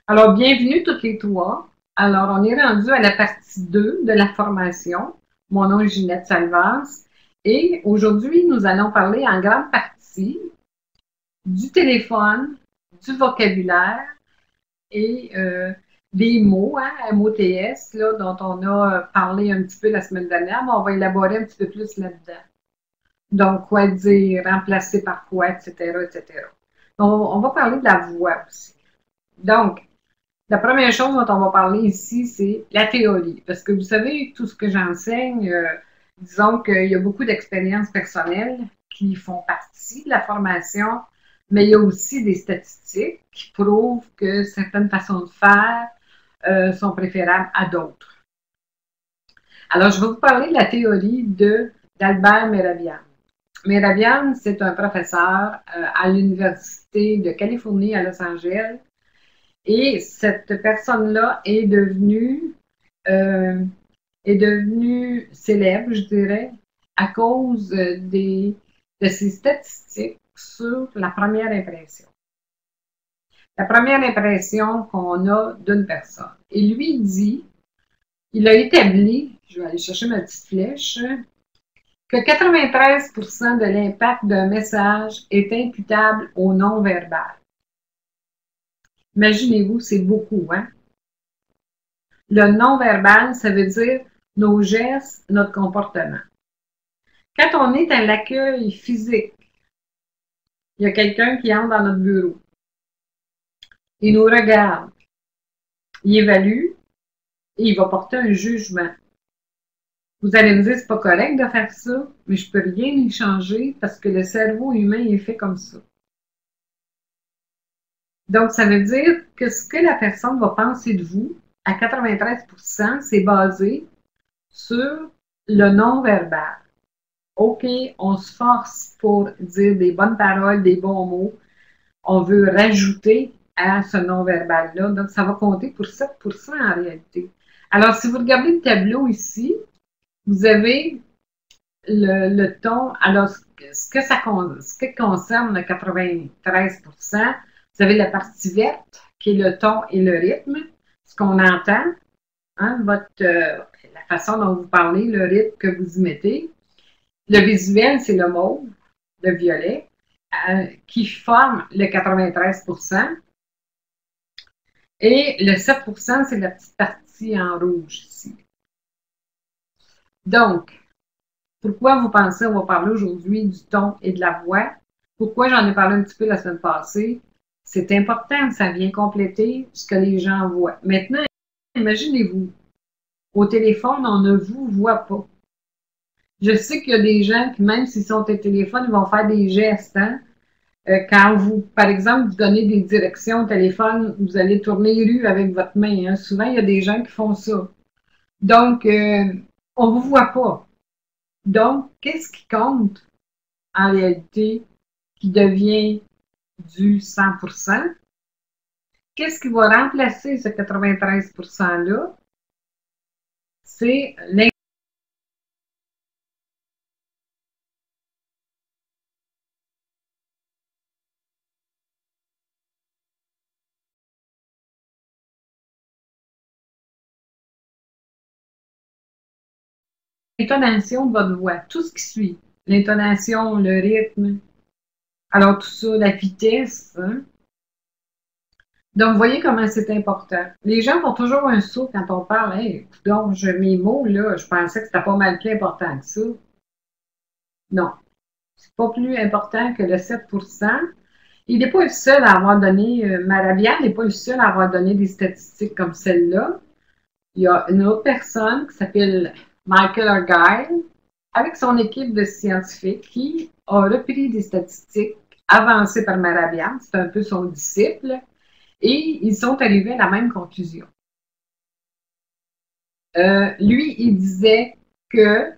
Alors, bienvenue toutes les trois. Alors, on est rendu à la partie 2 de la formation. Mon nom est Ginette Salvas et aujourd'hui, nous allons parler en grande partie du téléphone, du vocabulaire et des mots, hein, MOTS, là, dont on a parlé un petit peu la semaine dernière, mais on va élaborer un petit peu plus là-dedans. Donc, quoi dire, remplacer par quoi, etc., etc. On va parler de la voix aussi. Donc, la première chose dont on va parler ici, c'est la théorie. Parce que vous savez, tout ce que j'enseigne, disons qu'il y a beaucoup d'expériences personnelles qui font partie de la formation, mais il y a aussi des statistiques qui prouvent que certaines façons de faire sont préférables à d'autres. Alors, je vais vous parler de la théorie d'Albert Mehrabian. Mehrabian, c'est un professeur à l'Université de Californie à Los Angeles. Et cette personne-là euh, est devenue célèbre, je dirais, à cause de ses statistiques sur la première impression. La première impression qu'on a d'une personne. Et lui dit, il a établi, je vais aller chercher ma petite flèche, que 93% de l'impact d'un message est imputable au non-verbal. Imaginez-vous, c'est beaucoup, hein? Le non-verbal, ça veut dire nos gestes, notre comportement. Quand on est à l'accueil physique, il y a quelqu'un qui entre dans notre bureau. Il nous regarde, il évalue et il va porter un jugement. Vous allez me dire, c'est pas correct de faire ça, mais je peux rien y changer parce que le cerveau humain est fait comme ça. Donc, ça veut dire que ce que la personne va penser de vous, à 93%, c'est basé sur le non-verbal. OK, on se force pour dire des bonnes paroles, des bons mots. On veut rajouter à ce non-verbal-là. Donc, ça va compter pour 7% en réalité. Alors, si vous regardez le tableau ici, vous avez le ton. Alors, ce qui concerne le 93%, vous avez la partie verte, qui est le ton et le rythme, ce qu'on entend, hein, la façon dont vous parlez, le rythme que vous y mettez. Le visuel, c'est le mauve, le violet, qui forme le 93%. Et le 7%, c'est la petite partie en rouge ici. Donc, pourquoi vous pensez, on va parler aujourd'hui du ton et de la voix? Pourquoi j'en ai parlé un petit peu la semaine passée? C'est important, ça vient compléter ce que les gens voient. Maintenant, imaginez-vous, au téléphone, on ne vous voit pas. Je sais qu'il y a des gens qui, même s'ils sont au téléphone, ils vont faire des gestes, hein? Quand vous, par exemple, vous donnez des directions au téléphone, vous allez tourner les rues avec votre main. Hein. Souvent, il y a des gens qui font ça. Donc, on ne vous voit pas. Donc, qu'est-ce qui compte en réalité qui devient du 100%? Qu'est-ce qui va remplacer ce 93%-là? C'est l'intonation de votre voix, tout ce qui suit. L'intonation, le rythme, alors tout ça, la vitesse. Hein? Donc, vous voyez comment c'est important. Les gens font toujours un saut quand on parle. Hey, donc, mes mots, là, je pensais que c'était pas mal plus important que ça. Non, c'est pas plus important que le 7%. Il n'est pas le seul à avoir donné, Marabian n'est pas le seul à avoir donné des statistiques comme celle-là. Il y a une autre personne qui s'appelle Michael Argyle, avec son équipe de scientifiques, qui a repris des statistiques avancées par Marabian, c'est un peu son disciple, et ils sont arrivés à la même conclusion. Lui, il disait que,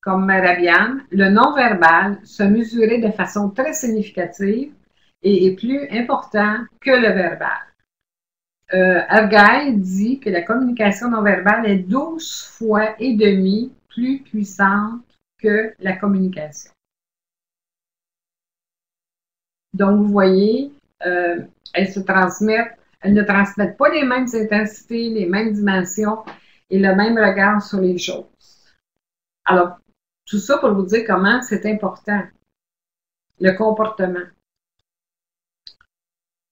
comme Marabian, le non-verbal se mesurait de façon très significative et est plus important que le verbal. Argyle dit que la communication non-verbale est 12 fois et demi plus puissante que la communication. Donc, vous voyez, elles se transmettent Elles ne transmettent pas les mêmes intensités, les mêmes dimensions et le même regard sur les choses. Alors, tout ça pour vous dire comment c'est important, le comportement.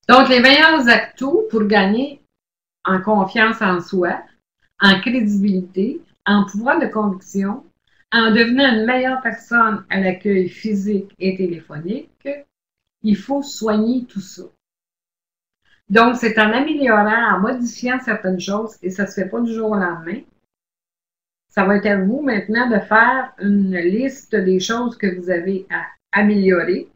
Donc, les meilleurs atouts pour gagner en confiance en soi, en crédibilité, en pouvoir de conviction, en devenant une meilleure personne à l'accueil physique et téléphonique, il faut soigner tout ça. Donc, c'est en améliorant, en modifiant certaines choses, et ça ne se fait pas du jour au lendemain. Ça va être à vous maintenant de faire une liste des choses que vous avez à améliorer.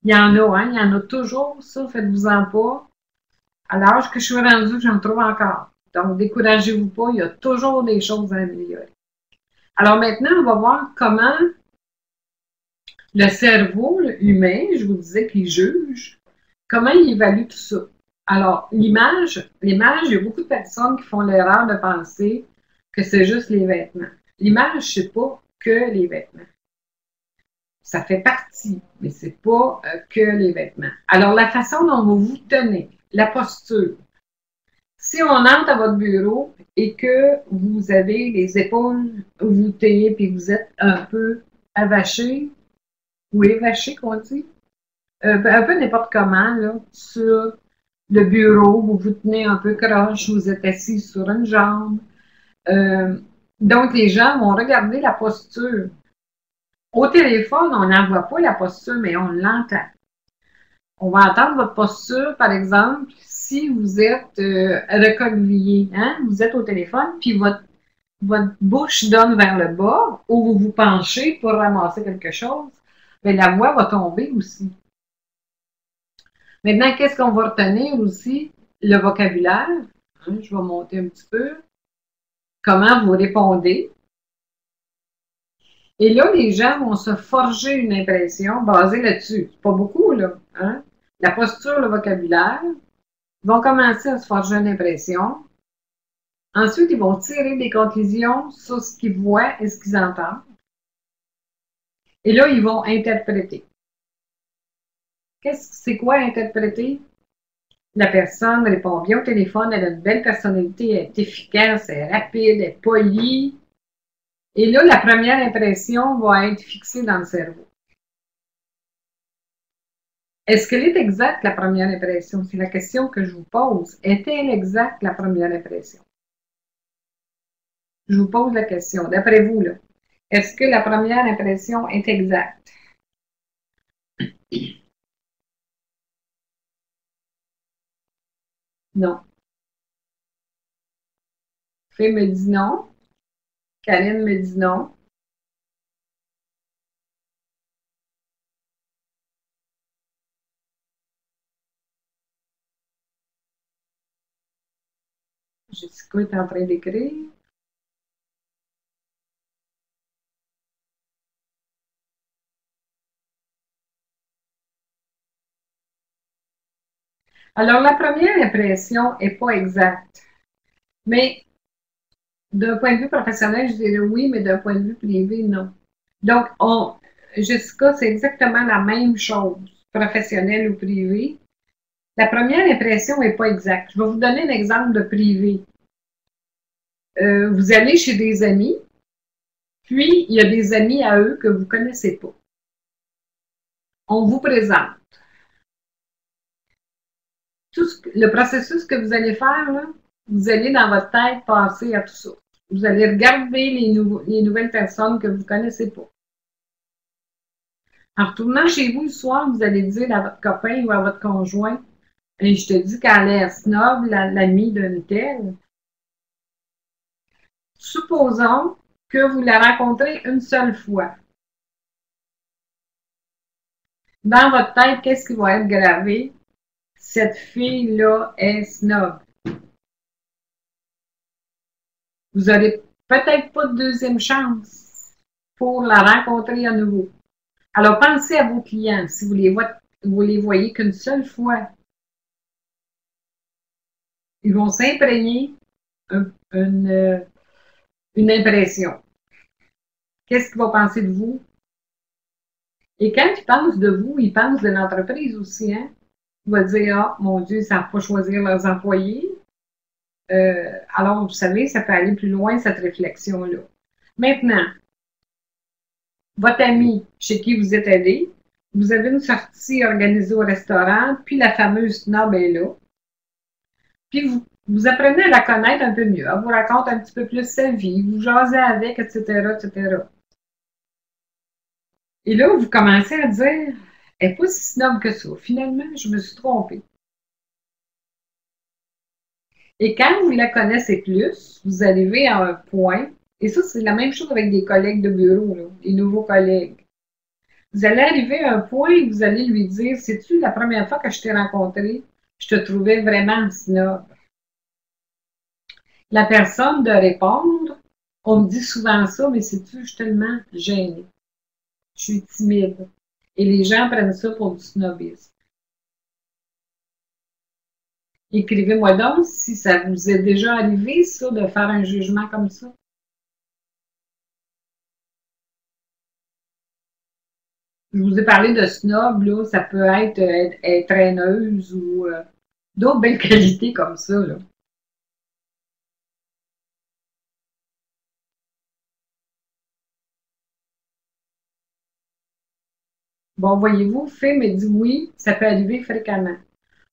Il y en a, hein, il y en a toujours, ça, faites-vous-en pas. À l'âge que je suis rendue, j'en trouve encore. Donc, découragez-vous pas, il y a toujours des choses à améliorer. Alors maintenant, on va voir comment le cerveau humain, je vous disais qu'il juge, comment il évalue tout ça. Alors, l'image, il y a beaucoup de personnes qui font l'erreur de penser que c'est juste les vêtements. L'image, c'est pas que les vêtements. Ça fait partie, mais c'est pas que les vêtements. Alors, la façon dont vous vous tenez, la posture. Si on entre à votre bureau et que vous avez les épaules voûtées puis vous êtes un peu avaché ou évaché, qu'on dit, un peu n'importe comment, là, sur le bureau, vous vous tenez un peu croche, vous êtes assis sur une jambe. Donc, les gens vont regarder la posture. Au téléphone, on n'en voit pas la posture, mais on l'entend. On va entendre votre posture, par exemple, si vous êtes recroquevillé, hein? Vous êtes au téléphone, puis votre bouche donne vers le bas, ou vous vous penchez pour ramasser quelque chose, mais la voix va tomber aussi. Maintenant, qu'est-ce qu'on va retenir aussi? Le vocabulaire. Hein, je vais monter un petit peu. Comment vous répondez. Et là, les gens vont se forger une impression basée là-dessus. Pas beaucoup, là. Hein? La posture, le vocabulaire. Ils vont commencer à se forger une impression. Ensuite, ils vont tirer des conclusions sur ce qu'ils voient et ce qu'ils entendent. Et là, ils vont interpréter. C'est quoi interpréter? La personne répond bien au téléphone, elle a une belle personnalité, elle est efficace, elle est rapide, elle est polie. Et là, la première impression va être fixée dans le cerveau. Est-ce qu'elle est exacte, la première impression? C'est la question que je vous pose. Est-elle exacte, la première impression? Je vous pose la question. D'après vous, là, est-ce que la première impression est exacte? Non. Fé me dit non. Karine me dit non. Jessica est en train d'écrire. Alors, la première impression n'est pas exacte. Mais d'un point de vue professionnel, je dirais oui, mais d'un point de vue privé, non. Donc, Jessica, c'est exactement la même chose, professionnel ou privé. La première impression n'est pas exacte. Je vais vous donner un exemple de privé. Vous allez chez des amis, puis il y a des amis à eux que vous ne connaissez pas. On vous présente. Le processus que vous allez faire, là, vous allez dans votre tête passer à tout ça. Vous allez regarder les nouvelles personnes que vous ne connaissez pas. En retournant chez vous le soir, vous allez dire à votre copain ou à votre conjoint, et je te dis qu'elle est snob, l'amie d'une telle. Supposons que vous la rencontrez une seule fois. Dans votre tête, qu'est-ce qui va être gravé? Cette fille-là est snob. Vous n'aurez peut-être pas de deuxième chance pour la rencontrer à nouveau. Alors, pensez à vos clients. Si vous les voyez qu'une seule fois, ils vont s'imprégner une impression. Qu'est-ce qu'ils vont penser de vous? Et quand ils pensent de vous, ils pensent de l'entreprise aussi. Hein? On va dire, ah, mon Dieu, ils ne savent pas choisir leurs employés. Alors, vous savez, ça peut aller plus loin, cette réflexion-là. Maintenant, votre ami chez qui vous êtes allé, vous avez une sortie organisée au restaurant, puis la fameuse snob est là. Puis vous apprenez à la connaître un peu mieux. Elle vous raconte un petit peu plus sa vie, vous jasez avec, etc., etc. Et là, vous commencez à dire, elle n'est pas si snob que ça. Finalement, je me suis trompée. Et quand vous la connaissez plus, vous arrivez à un point, et ça, c'est la même chose avec des collègues de bureau, là, des nouveaux collègues. Vous allez arriver à un point où vous allez lui dire, sais-tu, la première fois que je t'ai rencontré, je te trouvais vraiment snob. La personne de répondre, on me dit souvent ça, mais sais-tu, je suis tellement gênée. Je suis timide. Et les gens prennent ça pour du snobisme. Écrivez-moi donc si ça vous est déjà arrivé, ça, de faire un jugement comme ça. Je vous ai parlé de snob, là, ça peut être traîneuse ou d'autres belles qualités comme ça, là. Bon, voyez-vous, fait me dit oui, ça peut arriver fréquemment.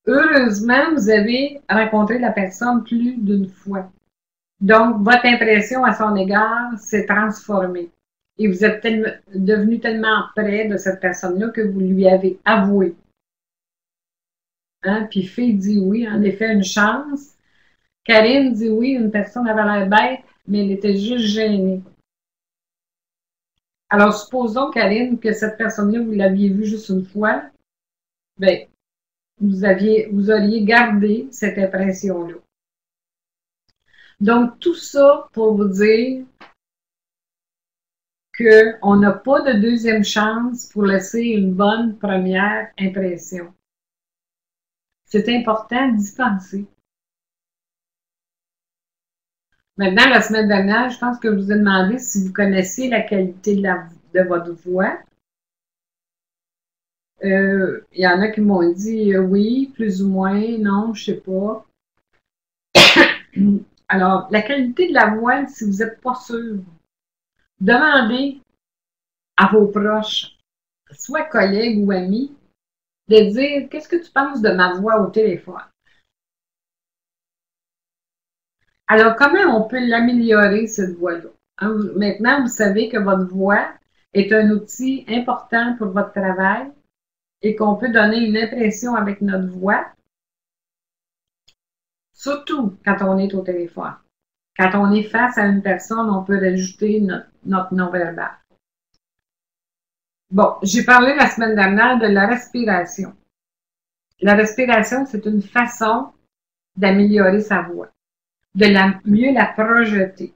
Heureusement, vous avez rencontré la personne plus d'une fois. Donc, votre impression à son égard s'est transformée. Et vous êtes devenu tellement près de cette personne-là que vous lui avez avoué. Hein? Puis Fée dit oui, en effet, une chance. Karine dit oui, une personne avait l'air bête, mais elle était juste gênée. Alors, supposons, Karine, que cette personne-là, vous l'aviez vue juste une fois, bien, vous auriez gardé cette impression-là. Donc, tout ça pour vous dire qu'on n'a pas de deuxième chance pour laisser une bonne première impression. C'est important d'y penser. Maintenant, la semaine dernière, je pense que je vous ai demandé si vous connaissiez la qualité de votre voix. Il y en a qui m'ont dit oui, plus ou moins, non, je ne sais pas. Alors, la qualité de la voix, si vous n'êtes pas sûr, demandez à vos proches, soit collègues ou amis, de dire qu'est-ce que tu penses de ma voix au téléphone. Alors, comment on peut l'améliorer, cette voix-là? Hein, maintenant, vous savez que votre voix est un outil important pour votre travail et qu'on peut donner une impression avec notre voix, surtout quand on est au téléphone. Quand on est face à une personne, on peut rajouter notre non-verbal. Bon, j'ai parlé la semaine dernière de la respiration. La respiration, c'est une façon d'améliorer sa voix, de mieux la projeter.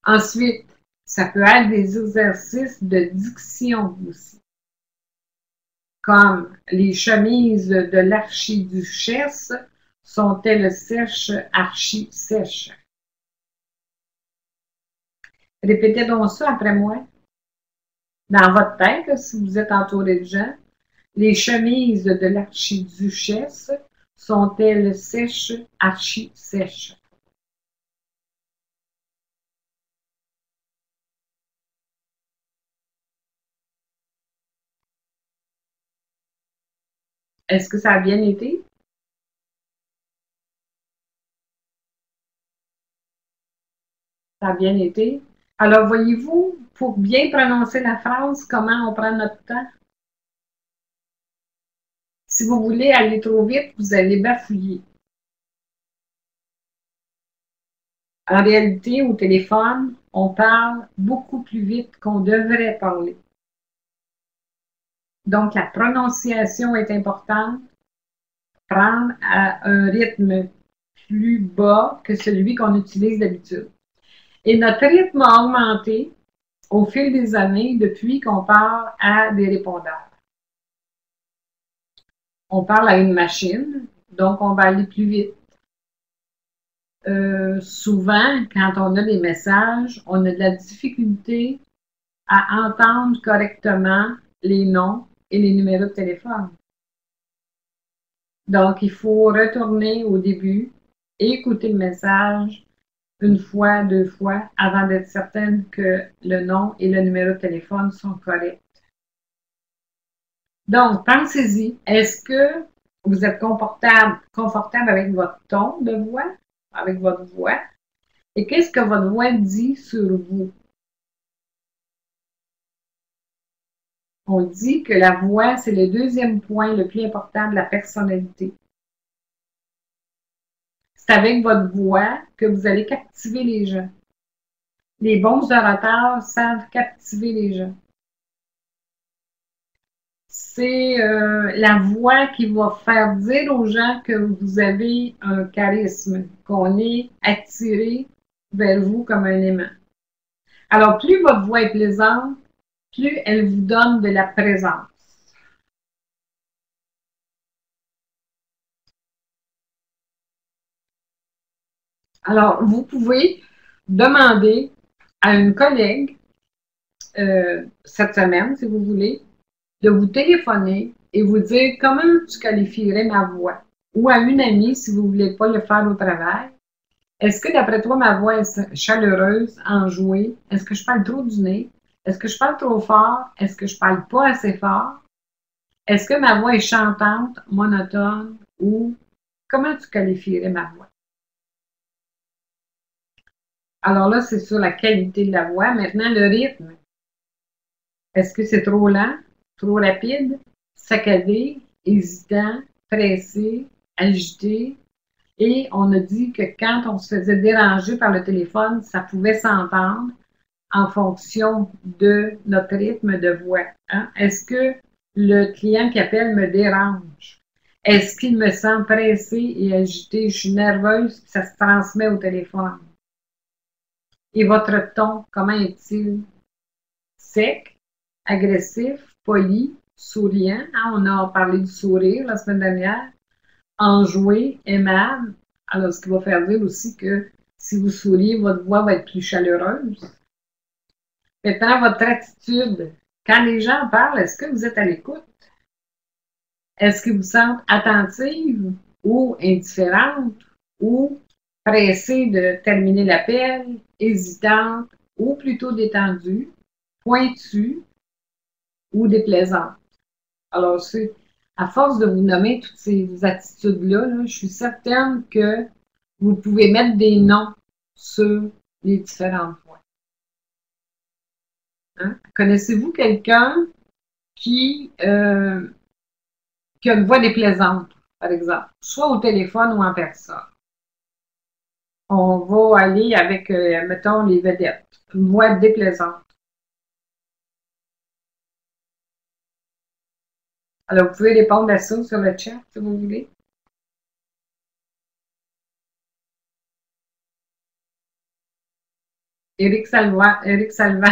Ensuite, ça peut être des exercices de diction aussi, comme les chemises de l'archiduchesse sont-elles sèches, archi-sèches. Répétez donc ça après moi. Dans votre tête, si vous êtes entouré de gens, les chemises de l'archiduchesse sont-elles sèches, archi-sèches? Est-ce que ça a bien été? Ça a bien été. Alors, voyez-vous, pour bien prononcer la phrase, comment on prend notre temps? Si vous voulez aller trop vite, vous allez bafouiller. En réalité, au téléphone, on parle beaucoup plus vite qu'on devrait parler. Donc, la prononciation est importante. Prendre à un rythme plus bas que celui qu'on utilise d'habitude. Et notre rythme a augmenté au fil des années depuis qu'on parle à des répondeurs. On parle à une machine, donc on va aller plus vite. Souvent, quand on a des messages, on a de la difficulté à entendre correctement les noms et les numéros de téléphone. Donc, il faut retourner au début et écouter le message une fois, deux fois, avant d'être certaine que le nom et le numéro de téléphone sont corrects. Donc, pensez-y. Est-ce que vous êtes confortable avec votre ton de voix, avec votre voix? Et qu'est-ce que votre voix dit sur vous? On dit que la voix, c'est le deuxième point le plus important de la personnalité. C'est avec votre voix que vous allez captiver les gens. Les bons orateurs savent captiver les gens. C'est la voix qui va faire dire aux gens que vous avez un charisme, qu'on est attiré vers vous comme un aimant. Alors, plus votre voix est plaisante, plus elle vous donne de la présence. Alors, vous pouvez demander à une collègue cette semaine, si vous voulez, de vous téléphoner et vous dire comment tu qualifierais ma voix. Ou à une amie, si vous ne voulez pas le faire au travail. Est-ce que d'après toi, ma voix est chaleureuse, enjouée? Est-ce que je parle trop du nez? Est-ce que je parle trop fort? Est-ce que je parle pas assez fort? Est-ce que ma voix est chantante, monotone ou comment tu qualifierais ma voix? Alors là, c'est sur la qualité de la voix. Maintenant, le rythme. Est-ce que c'est trop lent, trop rapide, saccadé, hésitant, pressé, agité? Et on a dit que quand on se faisait déranger par le téléphone, ça pouvait s'entendre en fonction de notre rythme de voix. Hein? Est-ce que le client qui appelle me dérange? Est-ce qu'il me sent pressé et agité? Je suis nerveuse, puis ça se transmet au téléphone. Et votre ton, comment est-il? Sec, agressif, poli, souriant. Hein? On a parlé du sourire la semaine dernière. Enjoué, aimable. Alors, ce qui va faire dire aussi que si vous souriez, votre voix va être plus chaleureuse. Maintenant, votre attitude. Quand les gens parlent, est-ce que vous êtes à l'écoute? Est-ce que vous sentez attentive ou indifférente ou pressée de terminer l'appel, hésitante ou plutôt détendue, pointue ou déplaisante? Alors, c'est à force de vous nommer toutes ces attitudes-là, là, je suis certaine que vous pouvez mettre des noms sur les différentes voix. Hein? Connaissez-vous quelqu'un qui a une voix déplaisante, par exemple, soit au téléphone ou en personne? On va aller avec, mettons, les vedettes. Une voix déplaisante. Alors, vous pouvez répondre à ça sur le chat, si vous voulez. Éric Salva, Éric Salva,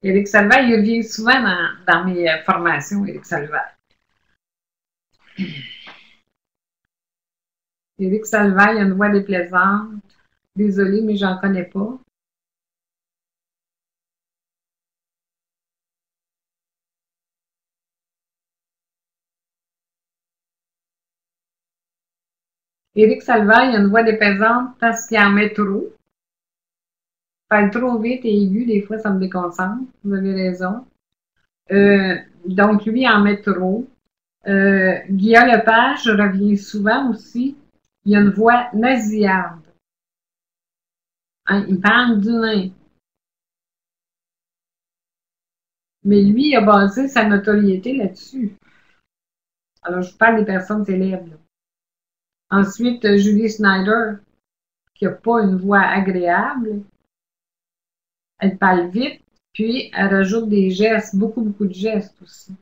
Éric Salva, il revient souvent dans mes formations, Éric Salva. Éric Salva, il a une voix déplaisante. Désolée, mais j'en connais pas. Éric Salva, il a une voix déplaisante parce qu'il en met trop. Parle trop vite et aigu, des fois, ça me déconcentre. Vous avez raison. Donc, lui, en met trop. Guillaume Lepage revient souvent aussi. Il a une voix nasillarde. Hein, il parle du nez. Mais lui, il a basé sa notoriété là-dessus. Alors, je parle des personnes célèbres. Là. Ensuite, Julie Snyder, qui n'a pas une voix agréable. Elle parle vite, puis elle rajoute des gestes, beaucoup, beaucoup de gestes aussi.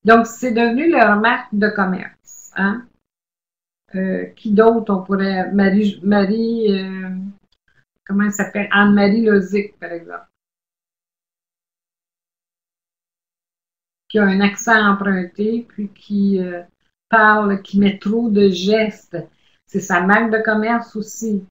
Donc, c'est devenu leur marque de commerce. Hein? Qui d'autre on pourrait. Comment elle s'appelle? Anne-Marie Lozic, par exemple. Qui a un accent emprunté, puis qui parle, qui met trop de gestes. C'est sa marque de commerce aussi.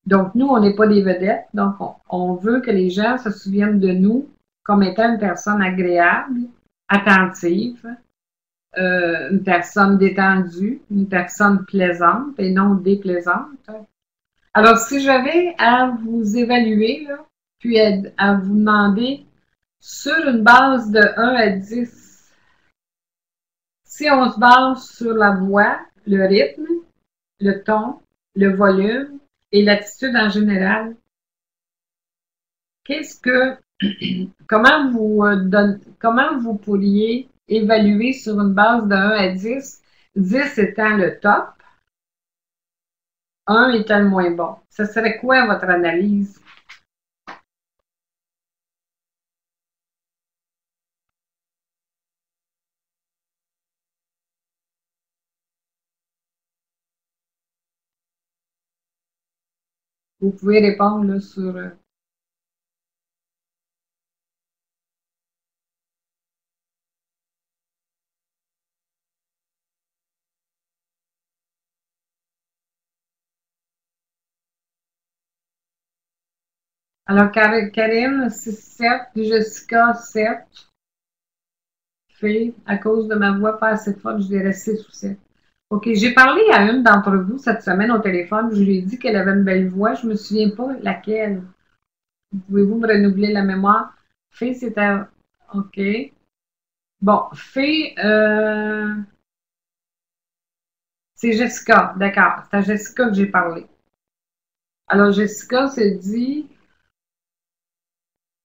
Donc, nous, on n'est pas des vedettes, donc on veut que les gens se souviennent de nous comme étant une personne agréable, attentive, une personne détendue, une personne plaisante et non déplaisante. Alors, si j'avais à vous évaluer, là, puis à vous demander sur une base de 1 à 10, si on se base sur la voix, le rythme, le ton, le volume et l'attitude en général, qu'est-ce que, comment vous pourriez évaluer sur une base de 1 à 10, 10 étant le top, 1 étant le moins bon? Ce serait quoi votre analyse? Vous pouvez répondre là, sur... Alors, Karine, 6-7, Jessica, 7, Fille, à cause de ma voix pas assez forte, je dirais 6 ou 7. OK, j'ai parlé à une d'entre vous cette semaine au téléphone, je lui ai dit qu'elle avait une belle voix, je me souviens pas laquelle. Pouvez-vous me renouveler la mémoire? Fille, c'était... OK. Bon, Fille, c'est Jessica, d'accord. C'est à Jessica que j'ai parlé. Alors, Jessica s'est dit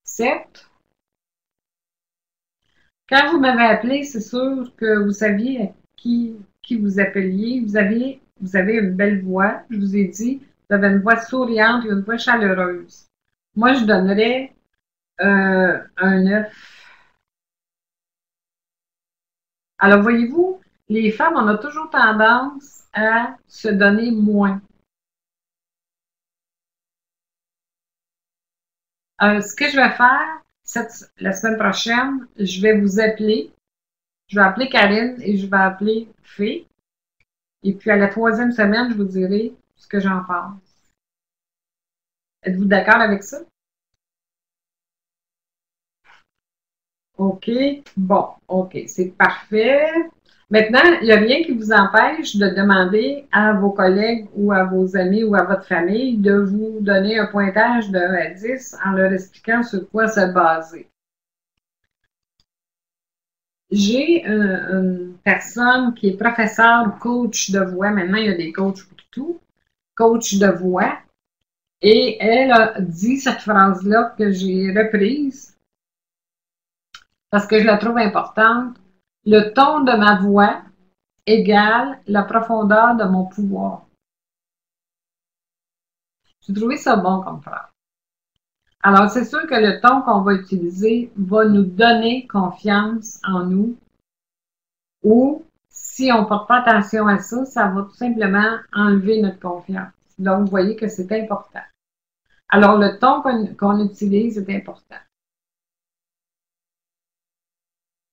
7. Quand vous m'avez appelé, c'est sûr que vous saviez à qui vous appeliez. Vous avez une belle voix. Je vous ai dit, vous avez une voix souriante et une voix chaleureuse. Moi, je donnerais un 9. Alors, voyez-vous, les femmes, on a toujours tendance à se donner moins. Ce que je vais faire la semaine prochaine, je vais vous appeler. Je vais appeler Karine et je vais appeler Fée. Et puis à la troisième semaine, je vous dirai ce que j'en pense. Êtes-vous d'accord avec ça? OK. Bon, OK, c'est parfait. Maintenant, il n'y a rien qui vous empêche de demander à vos collègues ou à vos amis ou à votre famille de vous donner un pointage de 1 à 10 en leur expliquant sur quoi se baser. J'ai une personne qui est professeur ou coach de voix. Maintenant, il y a des coachs pour tout. Coach de voix. Et elle a dit cette phrase-là que j'ai reprise parce que je la trouve importante. Le ton de ma voix égale la profondeur de mon pouvoir. J'ai trouvé ça bon comme phrase. Alors, c'est sûr que le ton qu'on va utiliser va nous donner confiance en nous ou si on ne porte pas attention à ça, ça va tout simplement enlever notre confiance. Donc, vous voyez que c'est important. Alors, le ton qu'on utilise est important.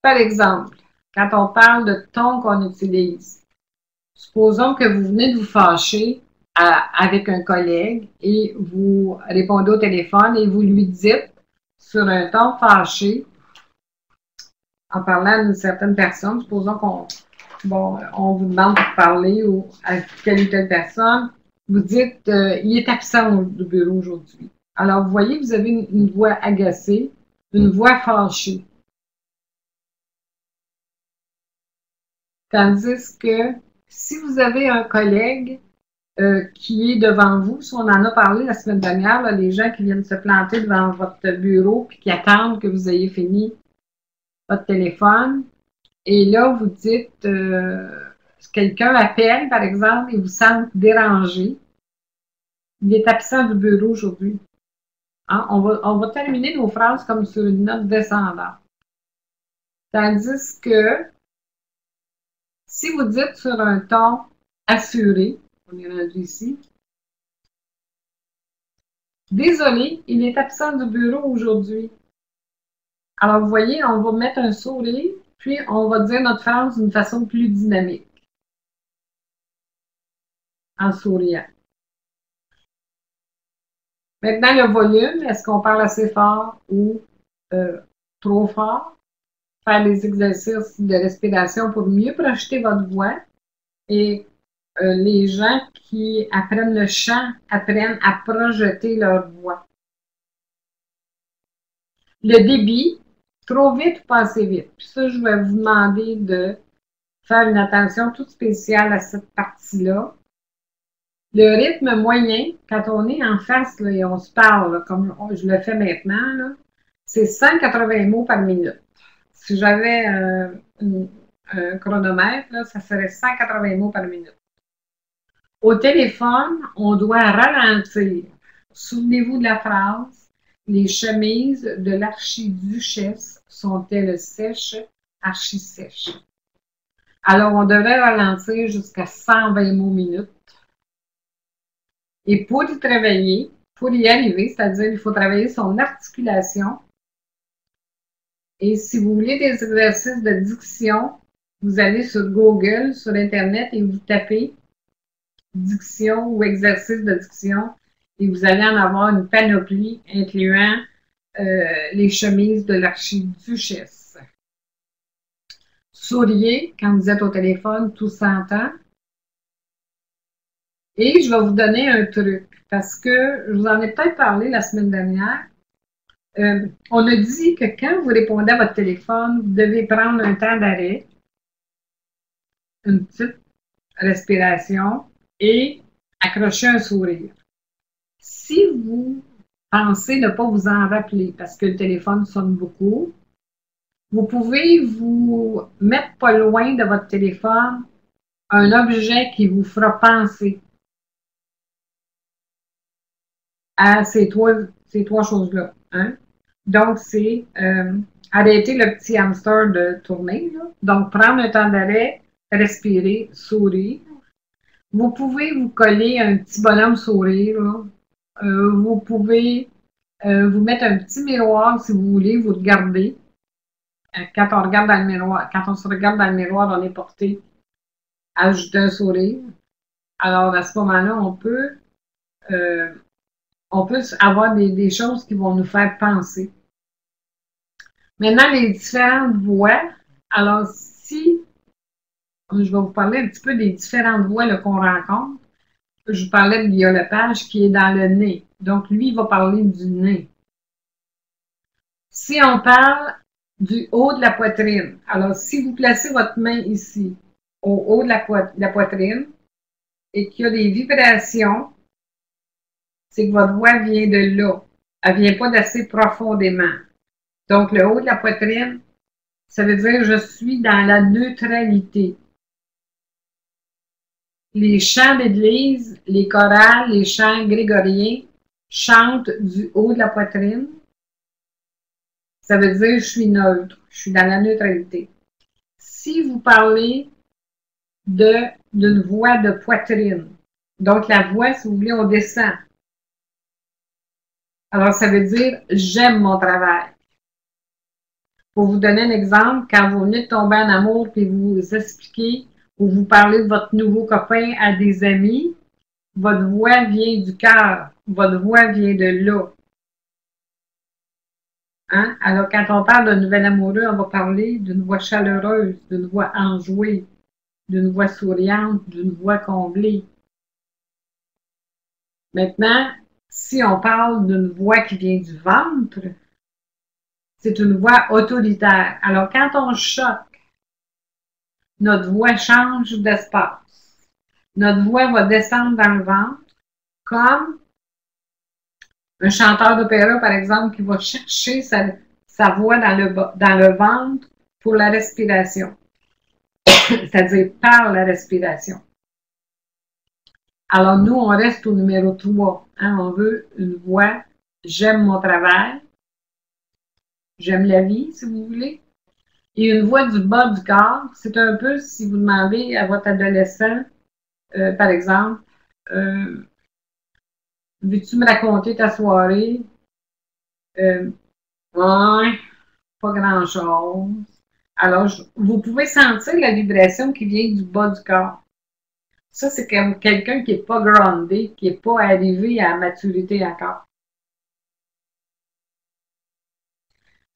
Par exemple, quand on parle de ton qu'on utilise, supposons que vous venez de vous fâcher avec un collègue et vous répondez au téléphone et vous lui dites sur un ton fâché, en parlant d'une certaine personne, supposons on vous demande de parler à telle ou telle personne, vous dites il est absent du bureau aujourd'hui. Alors, vous voyez, vous avez une voix agacée, une voix fâchée. Tandis que si vous avez un collègue qui est devant vous, si on en a parlé la semaine dernière, là, les gens qui viennent se planter devant votre bureau et qui attendent que vous ayez fini votre téléphone, et là, vous dites, quelqu'un appelle, par exemple, et vous semble dérangé. Il est absent du bureau aujourd'hui. Hein? On va terminer nos phrases comme sur une note descendante. Tandis que si vous dites sur un ton assuré, on est rendu ici, désolé, il est absent du bureau aujourd'hui. Alors, vous voyez, on va mettre un sourire, puis on va dire notre phrase d'une façon plus dynamique, en souriant. Maintenant, le volume, est-ce qu'on parle assez fort ou trop fort? Faire des exercices de respiration pour mieux projeter votre voix. Et les gens qui apprennent le chant apprennent à projeter leur voix. Le débit, trop vite ou pas assez vite. Puis ça, je vais vous demander de faire une attention toute spéciale à cette partie-là. Le rythme moyen, quand on est en face là, et on se parle, là, comme je le fais maintenant, c'est 180 mots par minute. Si j'avais un chronomètre, là, ça serait 180 mots par minute. Au téléphone, on doit ralentir. Souvenez-vous de la phrase. Les chemises de l'archiduchesse sont-elles sèches, archi-sèches? Alors, on devrait ralentir jusqu'à 120 mots minute. Et pour y travailler, pour y arriver, c'est-à-dire il faut travailler son articulation. Et si vous voulez des exercices de diction, vous allez sur Google, sur Internet et vous tapez diction ou exercice de diction et vous allez en avoir une panoplie incluant les chemises de l'archiduchesse. Souriez quand vous êtes au téléphone, tout s'entend. Et je vais vous donner un truc, parce que je vous en ai peut-être parlé la semaine dernière. On a dit que quand vous répondez à votre téléphone, vous devez prendre un temps d'arrêt, une petite respiration et accrocher un sourire. Si vous pensez ne pas vous en rappeler parce que le téléphone sonne beaucoup, vous pouvez vous mettre pas loin de votre téléphone un objet qui vous fera penser à ces trois choses-là. Hein? Donc, c'est arrêter le petit hamster de tourner. Là. Donc, prendre un temps d'arrêt, respirer, sourire. Vous pouvez vous coller un petit bonhomme sourire. Vous pouvez vous mettre un petit miroir si vous voulez, vous regardez. Quand on regarde dans le miroir, quand on se regarde dans le miroir, on est porté à ajouter un sourire. Alors, à ce moment-là, on peut avoir des choses qui vont nous faire penser. Maintenant, les différentes voix. Alors, si je vais vous parler un petit peu des différentes voix qu'on rencontre, je vous parlais de Guillaume Lepage qui est dans le nez. Donc, lui, il va parler du nez. Si on parle du haut de la poitrine, alors si vous placez votre main ici, au haut de la poitrine, et qu'il y a des vibrations, c'est que votre voix vient de là. Elle ne vient pas d'assez profondément. Donc, le haut de la poitrine, ça veut dire je suis dans la neutralité. Les chants d'église, les chorales, les chants grégoriens chantent du haut de la poitrine. Ça veut dire je suis neutre, je suis dans la neutralité. Si vous parlez d'une voix de poitrine, donc la voix, si vous voulez, on descend. Alors, ça veut dire j'aime mon travail. Pour vous donner un exemple, quand vous venez de tomber en amour et vous expliquez ou vous parlez de votre nouveau copain à des amis, votre voix vient du cœur, votre voix vient de là. Hein? Alors, quand on parle d'un nouvel amoureux, on va parler d'une voix chaleureuse, d'une voix enjouée, d'une voix souriante, d'une voix comblée. Maintenant, si on parle d'une voix qui vient du ventre, c'est une voix autoritaire. Alors, quand on choque, notre voix change d'espace. Notre voix va descendre dans le ventre, comme un chanteur d'opéra, par exemple, qui va chercher sa voix dans le ventre pour la respiration, c'est-à-dire par la respiration. Alors, nous, on reste au numéro 3. Hein? On veut une voix « J'aime mon travail »,« J'aime la vie », si vous voulez. Et une voix du bas du corps, c'est un peu si vous demandez à votre adolescent, par exemple, veux-tu me raconter ta soirée? Ouais, pas grand-chose. Alors, vous pouvez sentir la vibration qui vient du bas du corps. Ça, c'est comme quelqu'un qui n'est pas groundé, qui n'est pas arrivé à la maturité encore.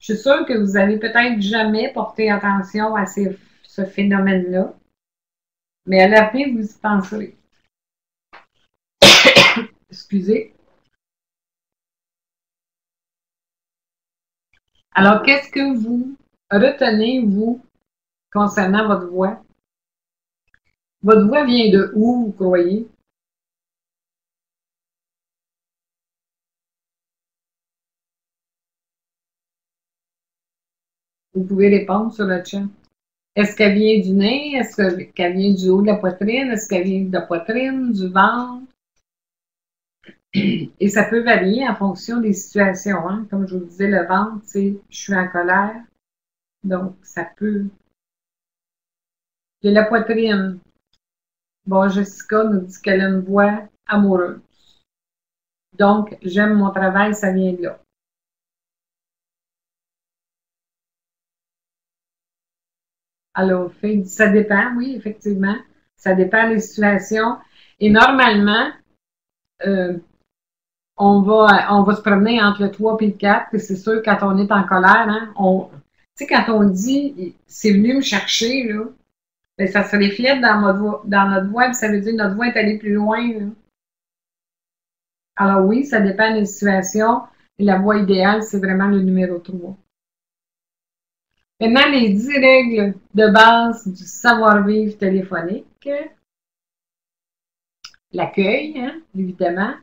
Je suis sûre que vous avez peut-être jamais porté attention à ce phénomène-là, mais à l'avenir, vous y penserez. Excusez. Alors, qu'est-ce que vous retenez, vous, concernant votre voix? Votre voix vient de où, vous croyez? Vous pouvez répondre sur le chat. Est-ce qu'elle vient du nez? Est-ce qu'elle vient du haut de la poitrine? Est-ce qu'elle vient de la poitrine, du ventre? Et ça peut varier en fonction des situations. Hein? Comme je vous disais, le ventre, c'est je suis en colère. Donc, ça peut. Et la poitrine. Bon, Jessica nous dit qu'elle a une voix amoureuse. Donc, j'aime mon travail, ça vient de là. Alors, ça dépend, oui, effectivement. Ça dépend des situations. Et normalement, on va se promener entre le 3 et le 4, et c'est sûr, quand on est en colère, hein, tu sais, quand on dit « c'est venu me chercher », là, ben, ça se reflète dans notre voix, puis ça veut dire que notre voix est allée plus loin. Là. Alors oui, ça dépend des situations, et la voix idéale, c'est vraiment le numéro 3. Maintenant, les 10 règles de base du savoir-vivre téléphonique. L'accueil, hein, évidemment.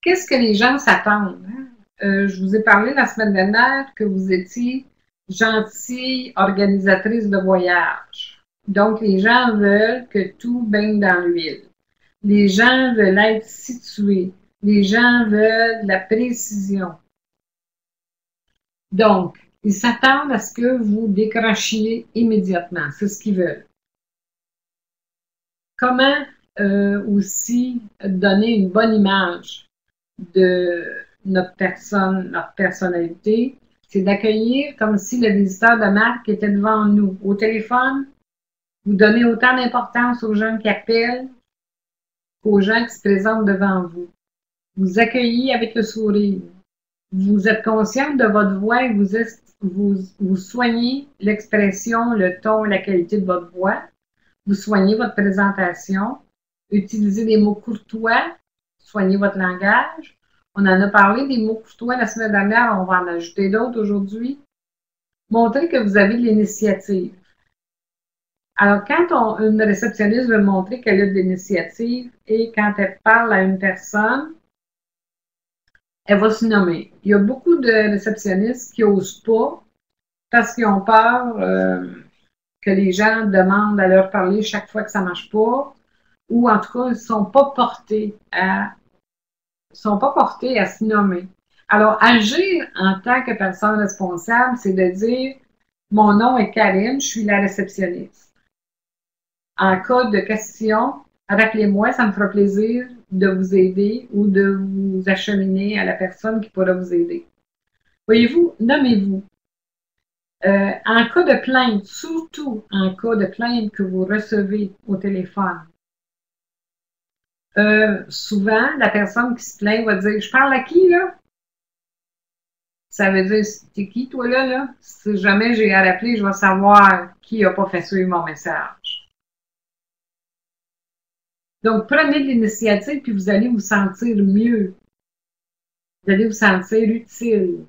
Qu'est-ce que les gens s'attendent? Hein? Je vous ai parlé la semaine dernière que vous étiez gentille organisatrice de voyage. Donc, les gens veulent que tout baigne dans l'huile. Les gens veulent être situés. Les gens veulent de la précision. Donc, ils s'attendent à ce que vous décrochiez immédiatement. C'est ce qu'ils veulent. Comment aussi donner une bonne image de notre personne, notre personnalité, c'est d'accueillir comme si le visiteur de marque était devant nous. Au téléphone, vous donnez autant d'importance aux gens qui appellent qu'aux gens qui se présentent devant vous. Vous accueillez avec le sourire. Vous êtes consciente de votre voix et vous soignez l'expression, le ton, la qualité de votre voix. Vous soignez votre présentation. Utilisez des mots courtois. Soignez votre langage. On en a parlé des mots courtois la semaine dernière. On va en ajouter d'autres aujourd'hui. Montrez que vous avez de l'initiative. Alors, quand une réceptionniste veut montrer qu'elle a de l'initiative et quand elle parle à une personne, elle va se nommer. Il y a beaucoup de réceptionnistes qui n'osent pas parce qu'ils ont peur que les gens demandent à leur parler chaque fois que ça ne marche pas, ou en tout cas, ils ne sont pas portés à se nommer. Alors, agir en tant que personne responsable, c'est de dire mon nom est Karine, je suis la réceptionniste. En cas de question, rappelez-moi, ça me fera plaisir de vous aider ou de vous acheminer à la personne qui pourra vous aider. Voyez-vous, nommez-vous. En cas de plainte, surtout en cas de plainte que vous recevez au téléphone, souvent, la personne qui se plaint va dire « Je parle à qui, là? » Ça veut dire « T'es qui, toi, là? Si jamais j'ai à rappeler, je vais savoir qui n'a pas fait suivre mon message. » Donc, prenez de l'initiative, puis vous allez vous sentir mieux. Vous allez vous sentir utile.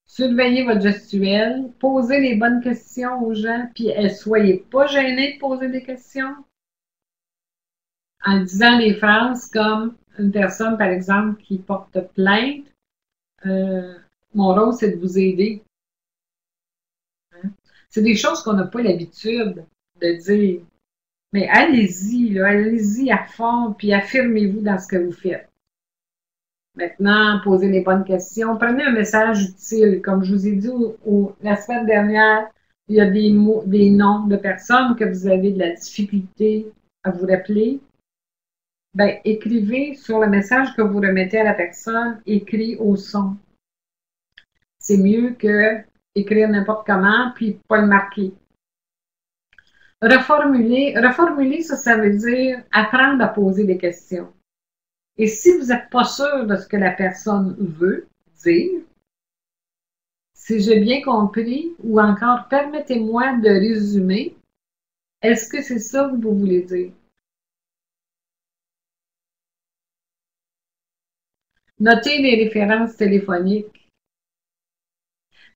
Surveillez votre gestuelle, posez les bonnes questions aux gens, puis soyez pas gênés de poser des questions. En disant des phrases comme une personne, par exemple, qui porte plainte, mon rôle, c'est de vous aider. Hein? C'est des choses qu'on n'a pas l'habitude de dire. Mais allez-y, là, allez-y à fond, puis affirmez-vous dans ce que vous faites. Maintenant, posez les bonnes questions. Prenez un message utile. Comme je vous ai dit la semaine dernière, il y a des mots, des noms de personnes que vous avez de la difficulté à vous rappeler. Ben, écrivez sur le message que vous remettez à la personne, écrit au son. C'est mieux que écrire n'importe comment puis pas le marquer. Reformuler, ça veut dire apprendre à poser des questions. Et si vous n'êtes pas sûr de ce que la personne veut dire, Si j'ai bien compris, ou encore permettez-moi de résumer, est-ce que c'est ça que vous voulez dire? Notez les références téléphoniques.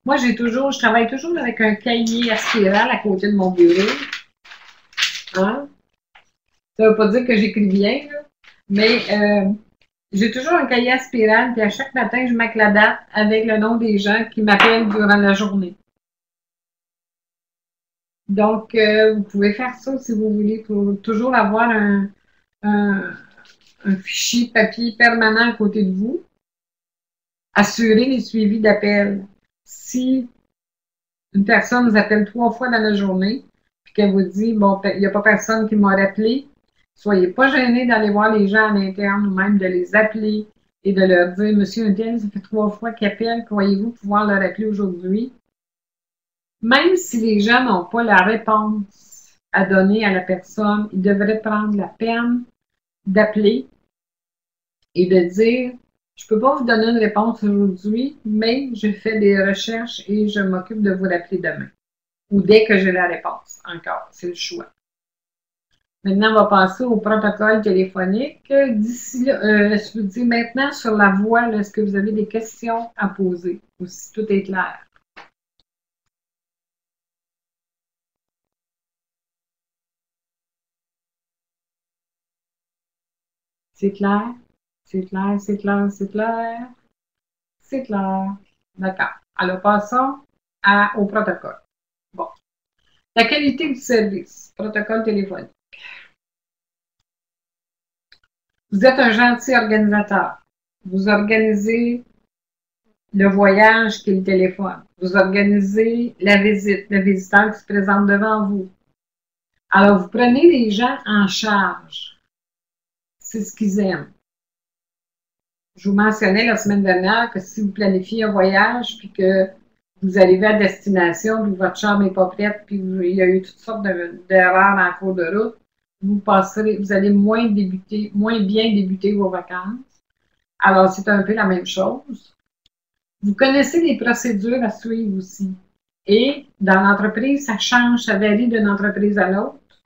Moi, je travaille toujours avec un cahier à spirale à côté de mon bureau. Hein? Ça ne veut pas dire que j'écris bien, là, mais j'ai toujours un cahier à spirale, puis à chaque matin, je marque la date avec le nom des gens qui m'appellent durant la journée. Donc, vous pouvez faire ça si vous voulez, pour toujours avoir un, un fichier papier permanent à côté de vous. Assurer les suivis d'appels. Si une personne vous appelle 3 fois dans la journée, puis qu'elle vous dit, bon, il n'y a pas personne qui m'a rappelé, soyez pas gênés d'aller voir les gens à l'interne ou même de les appeler et de leur dire, Monsieur Untel, ça fait 3 fois qu'il appelle, croyez-vous pouvoir le rappeler aujourd'hui? Même si les gens n'ont pas la réponse à donner à la personne, ils devraient prendre la peine d'appeler et de dire, je ne peux pas vous donner une réponse aujourd'hui, mais je fais des recherches et je m'occupe de vous rappeler demain. Ou dès que j'ai la réponse. Encore, c'est le choix. Maintenant, on va passer au protocole téléphonique. D'ici là, je vous dis maintenant sur la voie, est-ce que vous avez des questions à poser ou si tout est clair? C'est clair? C'est clair, c'est clair, c'est clair. C'est clair. D'accord. Alors, passons au protocole. Bon. La qualité du service. Protocole téléphonique. Vous êtes un gentil organisateur. Vous organisez le voyage qui est le téléphone. Vous organisez la visite, le visiteur qui se présente devant vous. Alors, vous prenez les gens en charge. C'est ce qu'ils aiment. Je vous mentionnais la semaine dernière que si vous planifiez un voyage, puis que vous arrivez à destination, puis votre chambre n'est pas prête, puis il y a eu toutes sortes d'erreurs en cours de route, vous allez moins bien débuter vos vacances. Alors, c'est un peu la même chose. Vous connaissez les procédures à suivre aussi. Et dans l'entreprise, ça change, ça varie d'une entreprise à l'autre.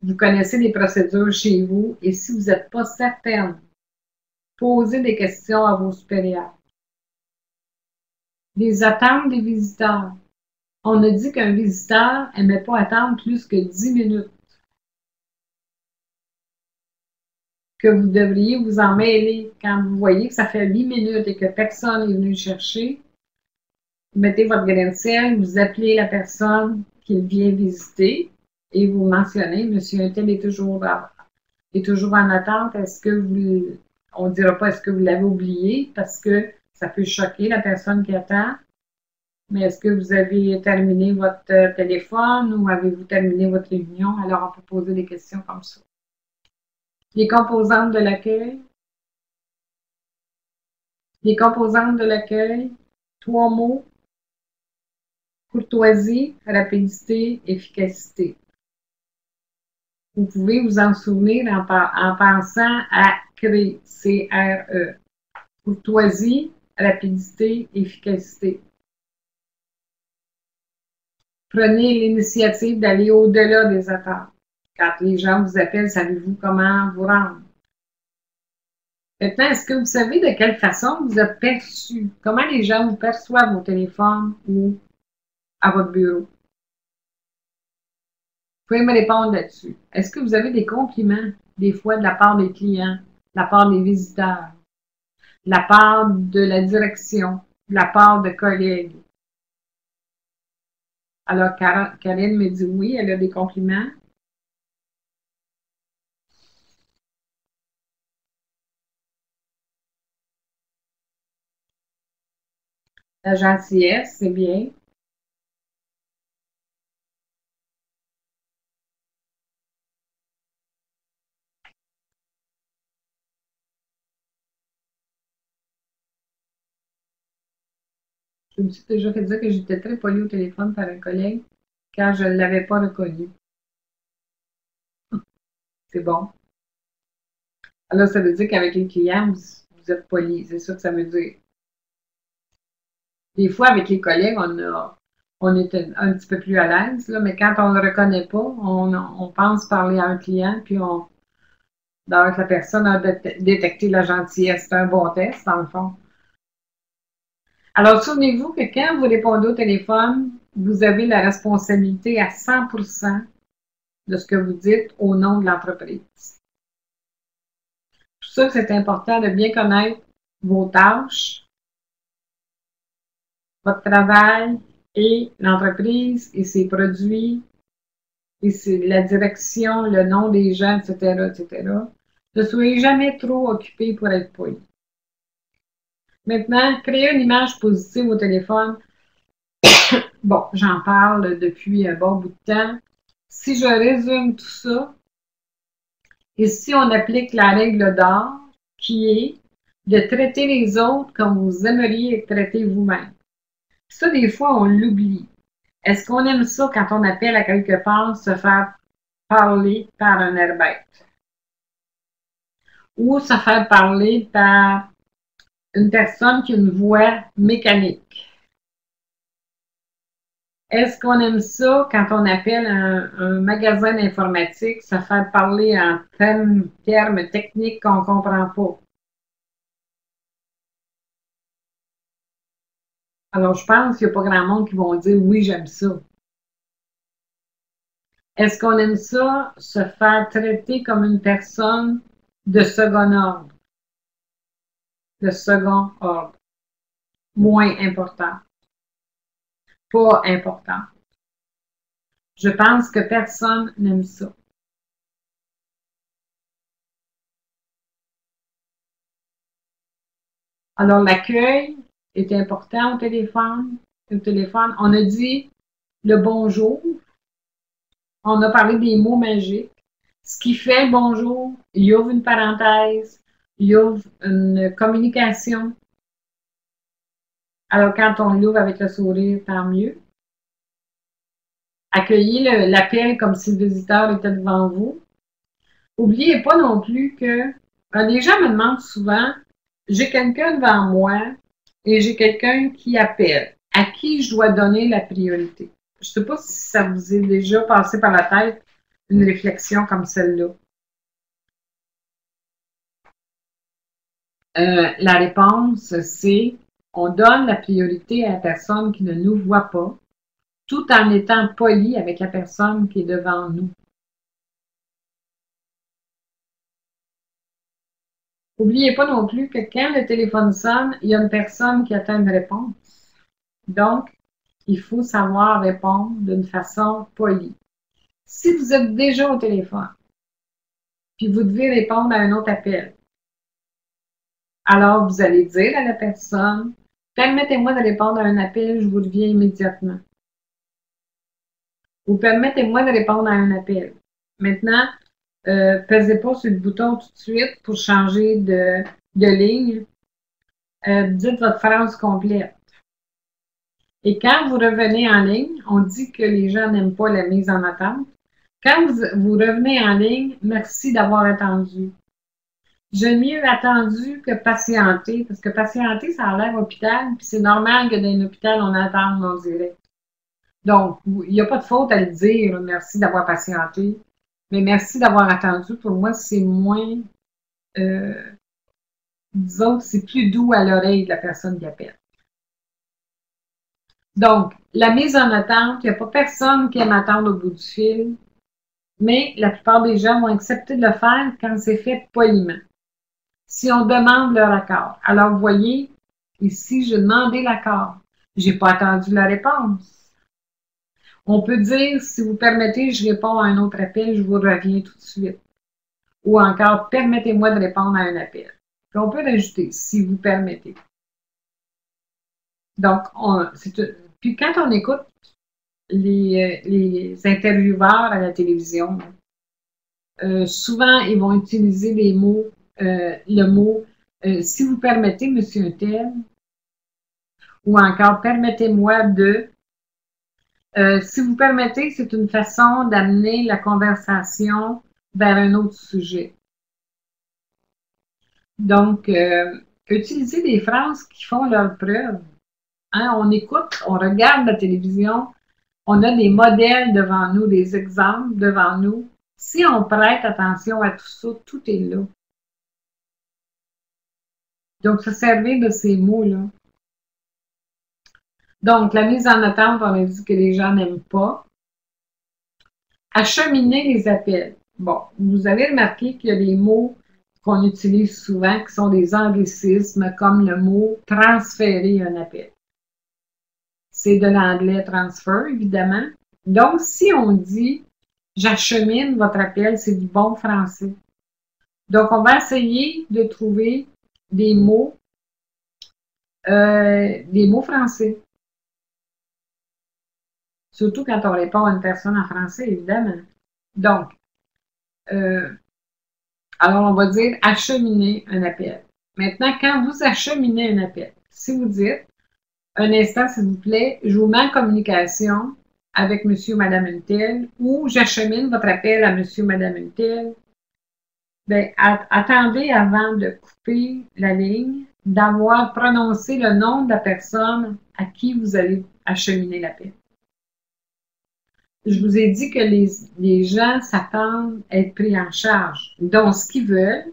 Vous connaissez les procédures chez vous et si vous n'êtes pas certaine, posez des questions à vos supérieurs. Les attentes des visiteurs. On a dit qu'un visiteur n'aimait pas attendre plus que 10 minutes. Que vous devriez vous en mêler quand vous voyez que ça fait 8 minutes et que personne n'est venu le chercher. Vous mettez votre grain de sel, vous appelez la personne qui vient visiter et vous mentionnez, Monsieur Untel est toujours en attente. Est-ce que vous, on ne dira pas est-ce que vous l'avez oublié parce que ça peut choquer la personne qui attend. Mais est-ce que vous avez terminé votre téléphone ou avez-vous terminé votre réunion? Alors, on peut poser des questions comme ça. Les composantes de l'accueil. Les composantes de l'accueil. 3 mots. Courtoisie, rapidité, efficacité. Vous pouvez vous en souvenir en pensant à CRE, C-R-E. Courtoisie, rapidité, efficacité. Prenez l'initiative d'aller au-delà des attentes. Quand les gens vous appellent, savez-vous comment vous rendre? Maintenant, est-ce que vous savez de quelle façon vous êtes perçu? Comment les gens vous perçoivent au téléphone ou à votre bureau? Vous pouvez me répondre là-dessus. Est-ce que vous avez des compliments, des fois, de la part des clients, de la part des visiteurs, de la part de la direction, de la part de collègues? Alors, Karine me dit oui, elle a des compliments. La gentillesse, c'est bien. Je me suis déjà fait dire que j'étais très polie au téléphone par un collègue quand je ne l'avais pas reconnu. C'est bon. Alors, ça veut dire qu'avec les clients, vous êtes poli. C'est ça que ça veut dire. Des fois, avec les collègues, on est un petit peu plus à l'aise, là, mais quand on ne le reconnaît pas, on pense parler à un client, puis donc la personne a détecté la gentillesse. C'est un bon test, dans le fond. Alors, souvenez-vous que quand vous répondez au téléphone, vous avez la responsabilité à 100% de ce que vous dites au nom de l'entreprise. Pour ça, c'est important de bien connaître vos tâches, votre travail et l'entreprise et ses produits et la direction, le nom des gens, etc., etc. Ne soyez jamais trop occupé pour être poli. Maintenant, créer une image positive au téléphone. Bon, j'en parle depuis un bon bout de temps. Si je résume tout ça, et si on applique la règle d'or, qui est de traiter les autres comme vous aimeriez être traité vous-même. Ça, des fois, on l'oublie. Est-ce qu'on aime ça quand on appelle à quelque part se faire parler par un air bête? Ou se faire parler par une personne qui a une voix mécanique? Est-ce qu'on aime ça quand on appelle un magasin d'informatique, se faire parler en termes techniques qu'on ne comprend pas? Alors, je pense qu'il n'y a pas grand monde qui vont dire oui, j'aime ça. Est-ce qu'on aime ça, se faire traiter comme une personne de second ordre? De second ordre. Moins important. Pas important. Je pense que personne n'aime ça. Alors, l'accueil est important au téléphone. Au téléphone, on a dit le bonjour. On a parlé des mots magiques. Ce qui fait bonjour, il ouvre une parenthèse, il ouvre une communication. Alors, quand on l'ouvre avec le sourire, tant mieux. Accueillez l'appel comme si le visiteur était devant vous. N'oubliez pas non plus que les gens me demandent souvent, j'ai quelqu'un devant moi et j'ai quelqu'un qui appelle. À qui je dois donner la priorité? Je ne sais pas si ça vous est déjà passé par la tête une réflexion comme celle-là. La réponse, c'est on donne la priorité à la personne qui ne nous voit pas, tout en étant poli avec la personne qui est devant nous. N'oubliez pas non plus que quand le téléphone sonne, il y a une personne qui attend une réponse. Donc, il faut savoir répondre d'une façon polie. Si vous êtes déjà au téléphone, puis vous devez répondre à un autre appel, alors vous allez dire à la personne, permettez-moi de répondre à un appel, je vous reviens immédiatement. Ou permettez-moi de répondre à un appel. Maintenant, pesez pas sur le bouton tout de suite pour changer de ligne. Dites votre phrase complète. Et quand vous revenez en ligne, on dit que les gens n'aiment pas la mise en attente. Quand vous revenez en ligne, merci d'avoir attendu. J'aime mieux attendu que patienter, parce que patienter, ça a l'air hôpital, puis c'est normal que dans un hôpital, on attende, on dirait. Donc, il n'y a pas de faute à le dire, merci d'avoir patienté, mais merci d'avoir attendu. Pour moi, c'est moins, disons que c'est plus doux à l'oreille de la personne qui appelle. Donc, la mise en attente, il n'y a pas personne qui aime attendre au bout du fil, mais la plupart des gens vont accepter de le faire quand c'est fait poliment. Si on demande leur accord. Alors, vous voyez, ici, j'ai demandé l'accord. Je n'ai pas attendu la réponse. On peut dire, si vous permettez, je réponds à un autre appel, je vous reviens tout de suite. Ou encore, permettez-moi de répondre à un appel. Puis on peut rajouter, si vous permettez. Donc, puis quand on écoute les intervieweurs à la télévision, souvent, ils vont utiliser le mot si vous permettez, monsieur Untel, ou encore permettez-moi de. Si vous permettez, c'est une façon d'amener la conversation vers un autre sujet. Donc, utilisez des phrases qui font leur preuve. Hein? On écoute, on regarde la télévision, on a des modèles devant nous, des exemples devant nous. Si on prête attention à tout ça, tout est là. Donc, se servir de ces mots-là. Donc, la mise en attente, on a dit que les gens n'aiment pas. Acheminer les appels. Bon, vous avez remarqué qu'il y a des mots qu'on utilise souvent qui sont des anglicismes, comme le mot transférer un appel. C'est de l'anglais transfer, évidemment. Donc, si on dit j'achemine votre appel, c'est du bon français. Donc, on va essayer de trouver des mots français. Surtout quand on répond à une personne en français, évidemment. Donc, alors on va dire acheminer un appel. Maintenant, quand vous acheminez un appel, si vous dites, un instant s'il vous plaît, je vous mets en communication avec monsieur ou madame Untel, ou j'achemine votre appel à monsieur ou madame Untel, bien, attendez avant de couper la ligne, d'avoir prononcé le nom de la personne à qui vous allez acheminer l'appel. Je vous ai dit que les gens s'attendent à être pris en charge. Donc, ce qu'ils veulent,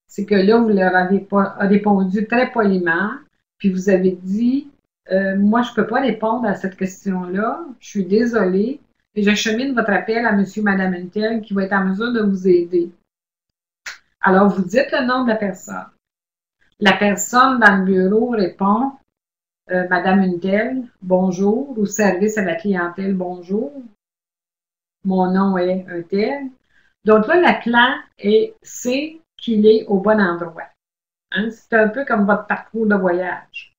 c'est que là, vous leur avez répondu très poliment, puis vous avez dit, moi, je ne peux pas répondre à cette question-là, je suis désolée, et j'achemine votre appel à monsieur ou madame Untel qui va être en mesure de vous aider. Alors, vous dites le nom de la personne. La personne dans le bureau répond, madame Untel, bonjour, ou service à la clientèle, bonjour. Mon nom est un tel. Donc là, la plan c'est qu'il est au bon endroit. Hein? C'est un peu comme votre parcours de voyage.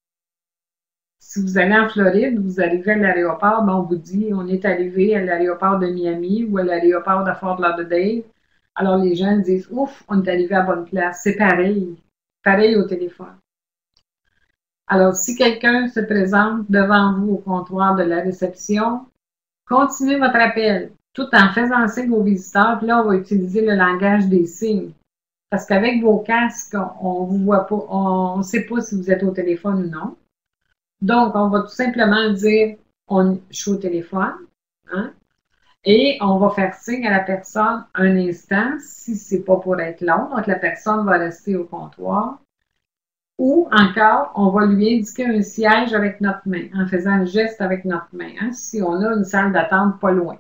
Si vous allez en Floride, vous arrivez à l'aéroport, ben on vous dit on est arrivé à l'aéroport de Miami ou à l'aéroport de Fort Lauderdale. Alors les gens disent ouf, on est arrivé à la bonne place. C'est pareil. Pareil au téléphone. Alors, si quelqu'un se présente devant vous au comptoir de la réception, continuez votre appel, tout en faisant signe aux visiteurs. Puis là, on va utiliser le langage des signes. Parce qu'avec vos casques, on ne vous voit pas, on ne sait pas si vous êtes au téléphone ou non. Donc, on va tout simplement dire je suis au téléphone. Hein? Et on va faire signe à la personne un instant, si ce n'est pas pour être long. Donc, la personne va rester au comptoir. Ou encore, on va lui indiquer un siège avec notre main, en faisant un geste avec notre main, hein, si on a une salle d'attente pas loin.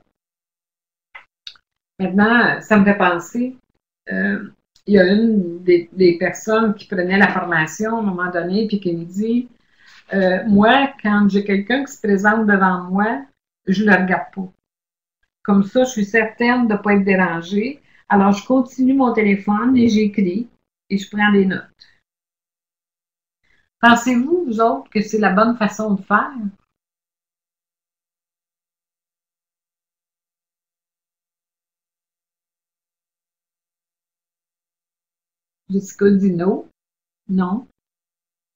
Maintenant, ça me fait penser, il y a une des personnes qui prenait la formation à un moment donné, puis qui me dit, moi, quand j'ai quelqu'un qui se présente devant moi, je ne le regarde pas. Comme ça, je suis certaine de ne pas être dérangée. Alors, je continue mon téléphone et j'écris et je prends des notes. Pensez-vous, vous autres, que c'est la bonne façon de faire? Jessica dit non. Non.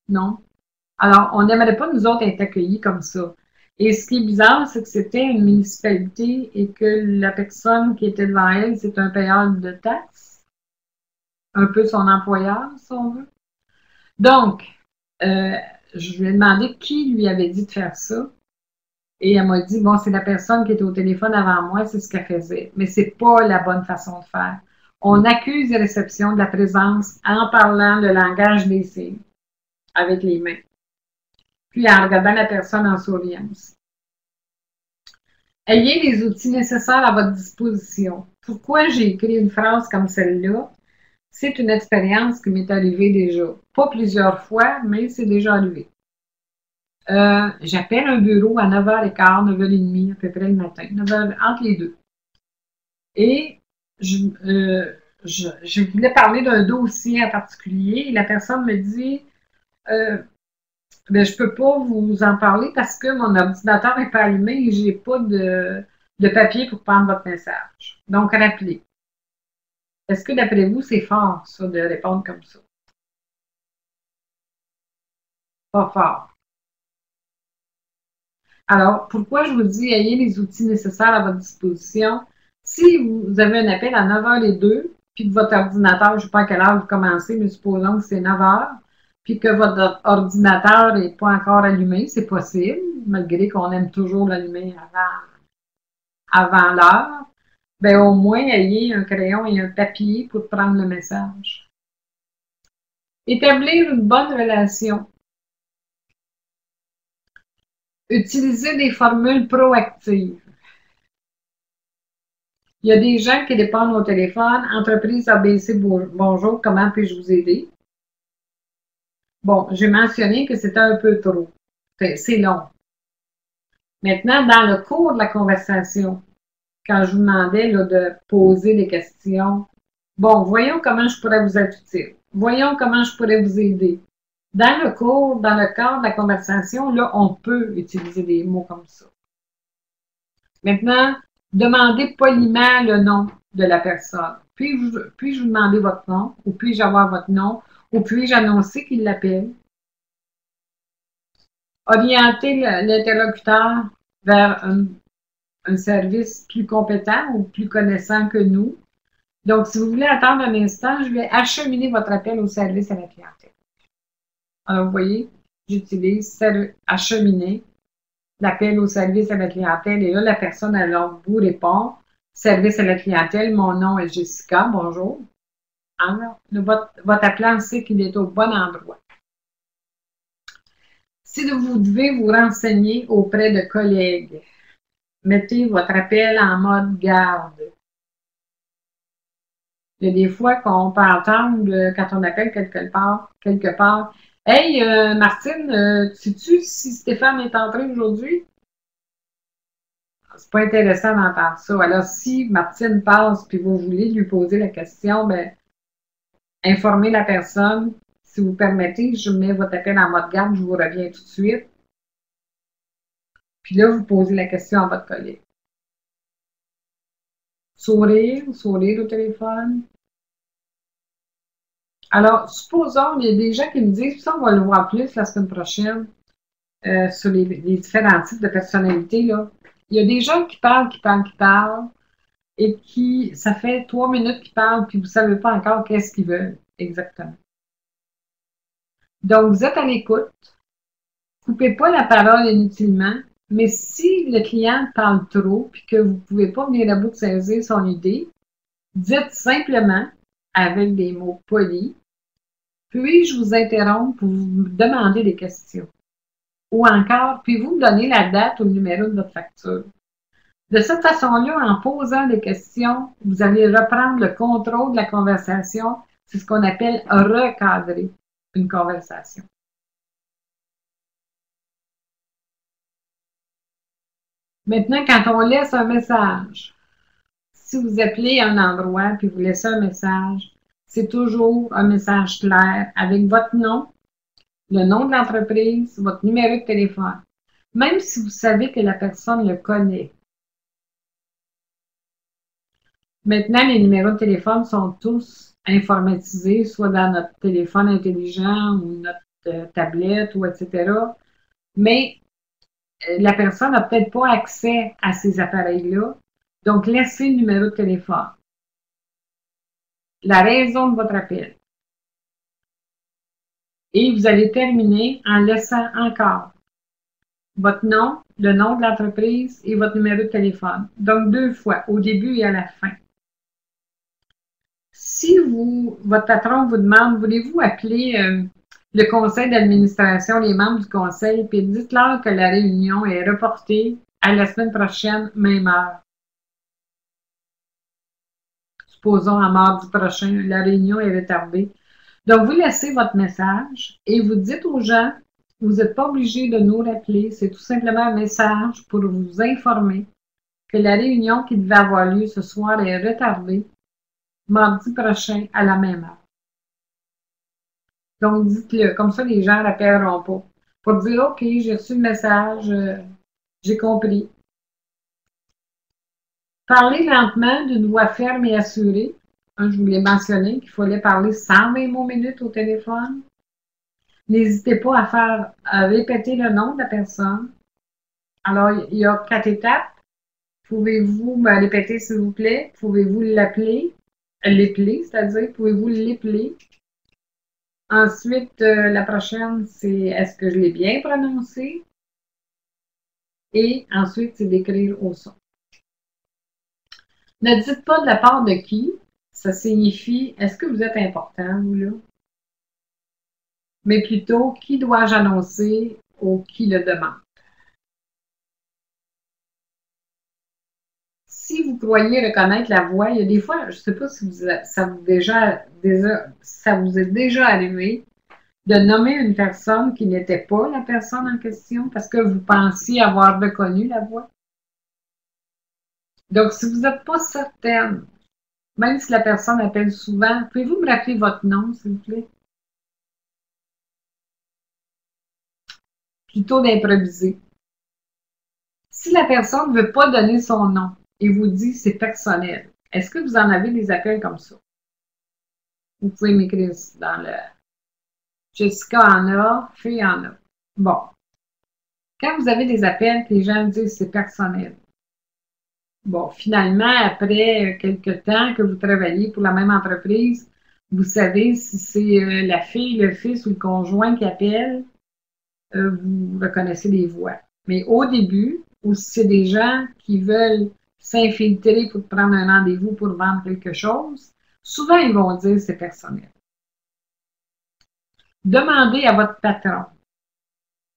Non. Alors, on n'aimerait pas, nous autres, être accueillis comme ça. Et ce qui est bizarre, c'est que c'était une municipalité et que la personne qui était devant elle, c'est un payeur de taxes. Un peu son employeur, si on veut. Donc, je lui ai demandé qui lui avait dit de faire ça. Et elle m'a dit, bon, c'est la personne qui était au téléphone avant moi, c'est ce qu'elle faisait. Mais c'est pas la bonne façon de faire. On accuse les réceptions de la présence en parlant le langage des signes, avec les mains. Puis en regardant la personne en souriant aussi. Ayez les outils nécessaires à votre disposition. Pourquoi j'ai écrit une phrase comme celle-là? C'est une expérience qui m'est arrivée déjà. Pas plusieurs fois, mais c'est déjà arrivé. J'appelle un bureau à 9h15, 9h30 à peu près le matin, 9h, entre les deux. Et je voulais parler d'un dossier en particulier et la personne me dit ben, je ne peux pas vous en parler parce que mon ordinateur n'est pas allumé et je n'ai pas de papier pour prendre votre message. Donc, rappelez. Est-ce que d'après vous, c'est fort, ça, de répondre comme ça? Pas fort. Alors, pourquoi je vous dis ayez les outils nécessaires à votre disposition? Si vous avez un appel à 9h02, puis que votre ordinateur, je ne sais pas à quelle heure vous commencez, mais supposons que c'est 9h, puis que votre ordinateur n'est pas encore allumé, c'est possible, malgré qu'on aime toujours l'allumer avant l'heure, bien au moins ayez un crayon et un papier pour prendre le message. Établir une bonne relation. Utiliser des formules proactives. Il y a des gens qui dépendent au téléphone. Entreprise ABC, bonjour, comment puis-je vous aider? Bon, j'ai mentionné que c'était un peu trop. C'est long. Maintenant, dans le cours de la conversation, quand je vous demandais là, de poser des questions, bon, voyons comment je pourrais vous être utile. Voyons comment je pourrais vous aider. Dans le cours, dans le cadre de la conversation, là, on peut utiliser des mots comme ça. Maintenant, demandez poliment le nom de la personne. Puis-je vous demander votre nom, ou puis-je avoir votre nom, ou puis-je annoncer qu'il l'appelle. Orienter l'interlocuteur vers un service plus compétent ou plus connaissant que nous. Donc, si vous voulez attendre un instant, je vais acheminer votre appel au service à la clientèle. Alors, vous voyez, j'utilise acheminer l'appel au service à la clientèle et là, la personne, alors, vous répond service à la clientèle, mon nom est Jessica, bonjour. Alors, votre appelant sait qu'il est au bon endroit. Si vous devez vous renseigner auprès de collègues, mettez votre appel en mode garde. Il y a des fois qu'on peut entendre quand on appelle quelque part, Hey, Martine, sais-tu si Stéphane est entré aujourd'hui? C'est pas intéressant d'entendre ça. Alors, si Martine passe puis vous voulez lui poser la question, ben, informez la personne. Si vous permettez, je mets votre appel en mode garde, je vous reviens tout de suite. Puis là, vous posez la question à votre collègue. Sourire au téléphone. Alors, supposons, il y a des gens qui me disent, ça, on va le voir plus la semaine prochaine, sur les différents types de personnalités, là. Il y a des gens qui parlent, et qui, ça fait 3 minutes qu'ils parlent, puis vous ne savez pas encore qu'est-ce qu'ils veulent exactement. Donc, vous êtes à l'écoute. Ne coupez pas la parole inutilement, mais si le client parle trop, puis que vous ne pouvez pas venir à bout de saisir son idée, dites simplement, avec des mots polis, puis-je vous interrompre pour vous demander des questions? Ou encore, puis-vous me donner la date ou le numéro de votre facture? De cette façon-là, en posant des questions, vous allez reprendre le contrôle de la conversation. C'est ce qu'on appelle recadrer une conversation. Maintenant, quand on laisse un message, si vous appelez un endroit puis vous laissez un message, c'est toujours un message clair avec votre nom, le nom de l'entreprise, votre numéro de téléphone. Même si vous savez que la personne le connaît. Maintenant, les numéros de téléphone sont tous informatisés, soit dans notre téléphone intelligent ou notre tablette, ou etc. Mais la personne n'a peut-être pas accès à ces appareils-là. Donc, laissez le numéro de téléphone. La raison de votre appel. Et vous allez terminer en laissant encore votre nom, le nom de l'entreprise et votre numéro de téléphone. Donc, 2 fois, au début et à la fin. Si votre patron vous demande, voulez-vous appeler le conseil d'administration, les membres du conseil, puis dites-leur que la réunion est reportée à la semaine prochaine, même heure. Supposons à mardi prochain, la réunion est retardée. Donc, vous laissez votre message et vous dites aux gens, vous n'êtes pas obligé de nous rappeler, c'est tout simplement un message pour vous informer que la réunion qui devait avoir lieu ce soir est retardée mardi prochain à la même heure. Donc, dites-le, comme ça les gens ne rappelleront pas. Pour dire, OK, j'ai reçu le message, j'ai compris. Parlez lentement d'une voix ferme et assurée. Je vous l'ai mentionné qu'il fallait parler 120 mots minutes au téléphone. N'hésitez pas à répéter le nom de la personne. Alors, il y a 4 étapes. Pouvez-vous me répéter, s'il vous plaît? Pouvez-vous l'appeler? L'épeler, c'est-à-dire, pouvez-vous l'épeler? Ensuite, la prochaine, c'est est-ce que je l'ai bien prononcé? Et ensuite, c'est d'écrire au son. Ne dites pas de la part de qui. Ça signifie est-ce que vous êtes important, vous là? Mais plutôt qui dois-je annoncer ou qui le demande. Si vous croyez reconnaître la voix, il y a des fois, je ne sais pas si ça vous est déjà arrivé de nommer une personne qui n'était pas la personne en question parce que vous pensiez avoir reconnu la voix. Donc, si vous n'êtes pas certaine, même si la personne appelle souvent, pouvez-vous me rappeler votre nom, s'il vous plaît? Plutôt d'improviser. Si la personne ne veut pas donner son nom et vous dit c'est personnel, est-ce que vous en avez des appels comme ça? Vous pouvez m'écrire dans le Jessica en a, Fée en a. Bon. Quand vous avez des appels que les gens disent c'est personnel. Bon, finalement, après quelques temps que vous travaillez pour la même entreprise, vous savez si c'est la fille, le fils ou le conjoint qui appelle, vous reconnaissez les voix. Mais au début, ou si c'est des gens qui veulent s'infiltrer pour prendre un rendez-vous pour vendre quelque chose, souvent ils vont dire c'est personnel. Demandez à votre patron,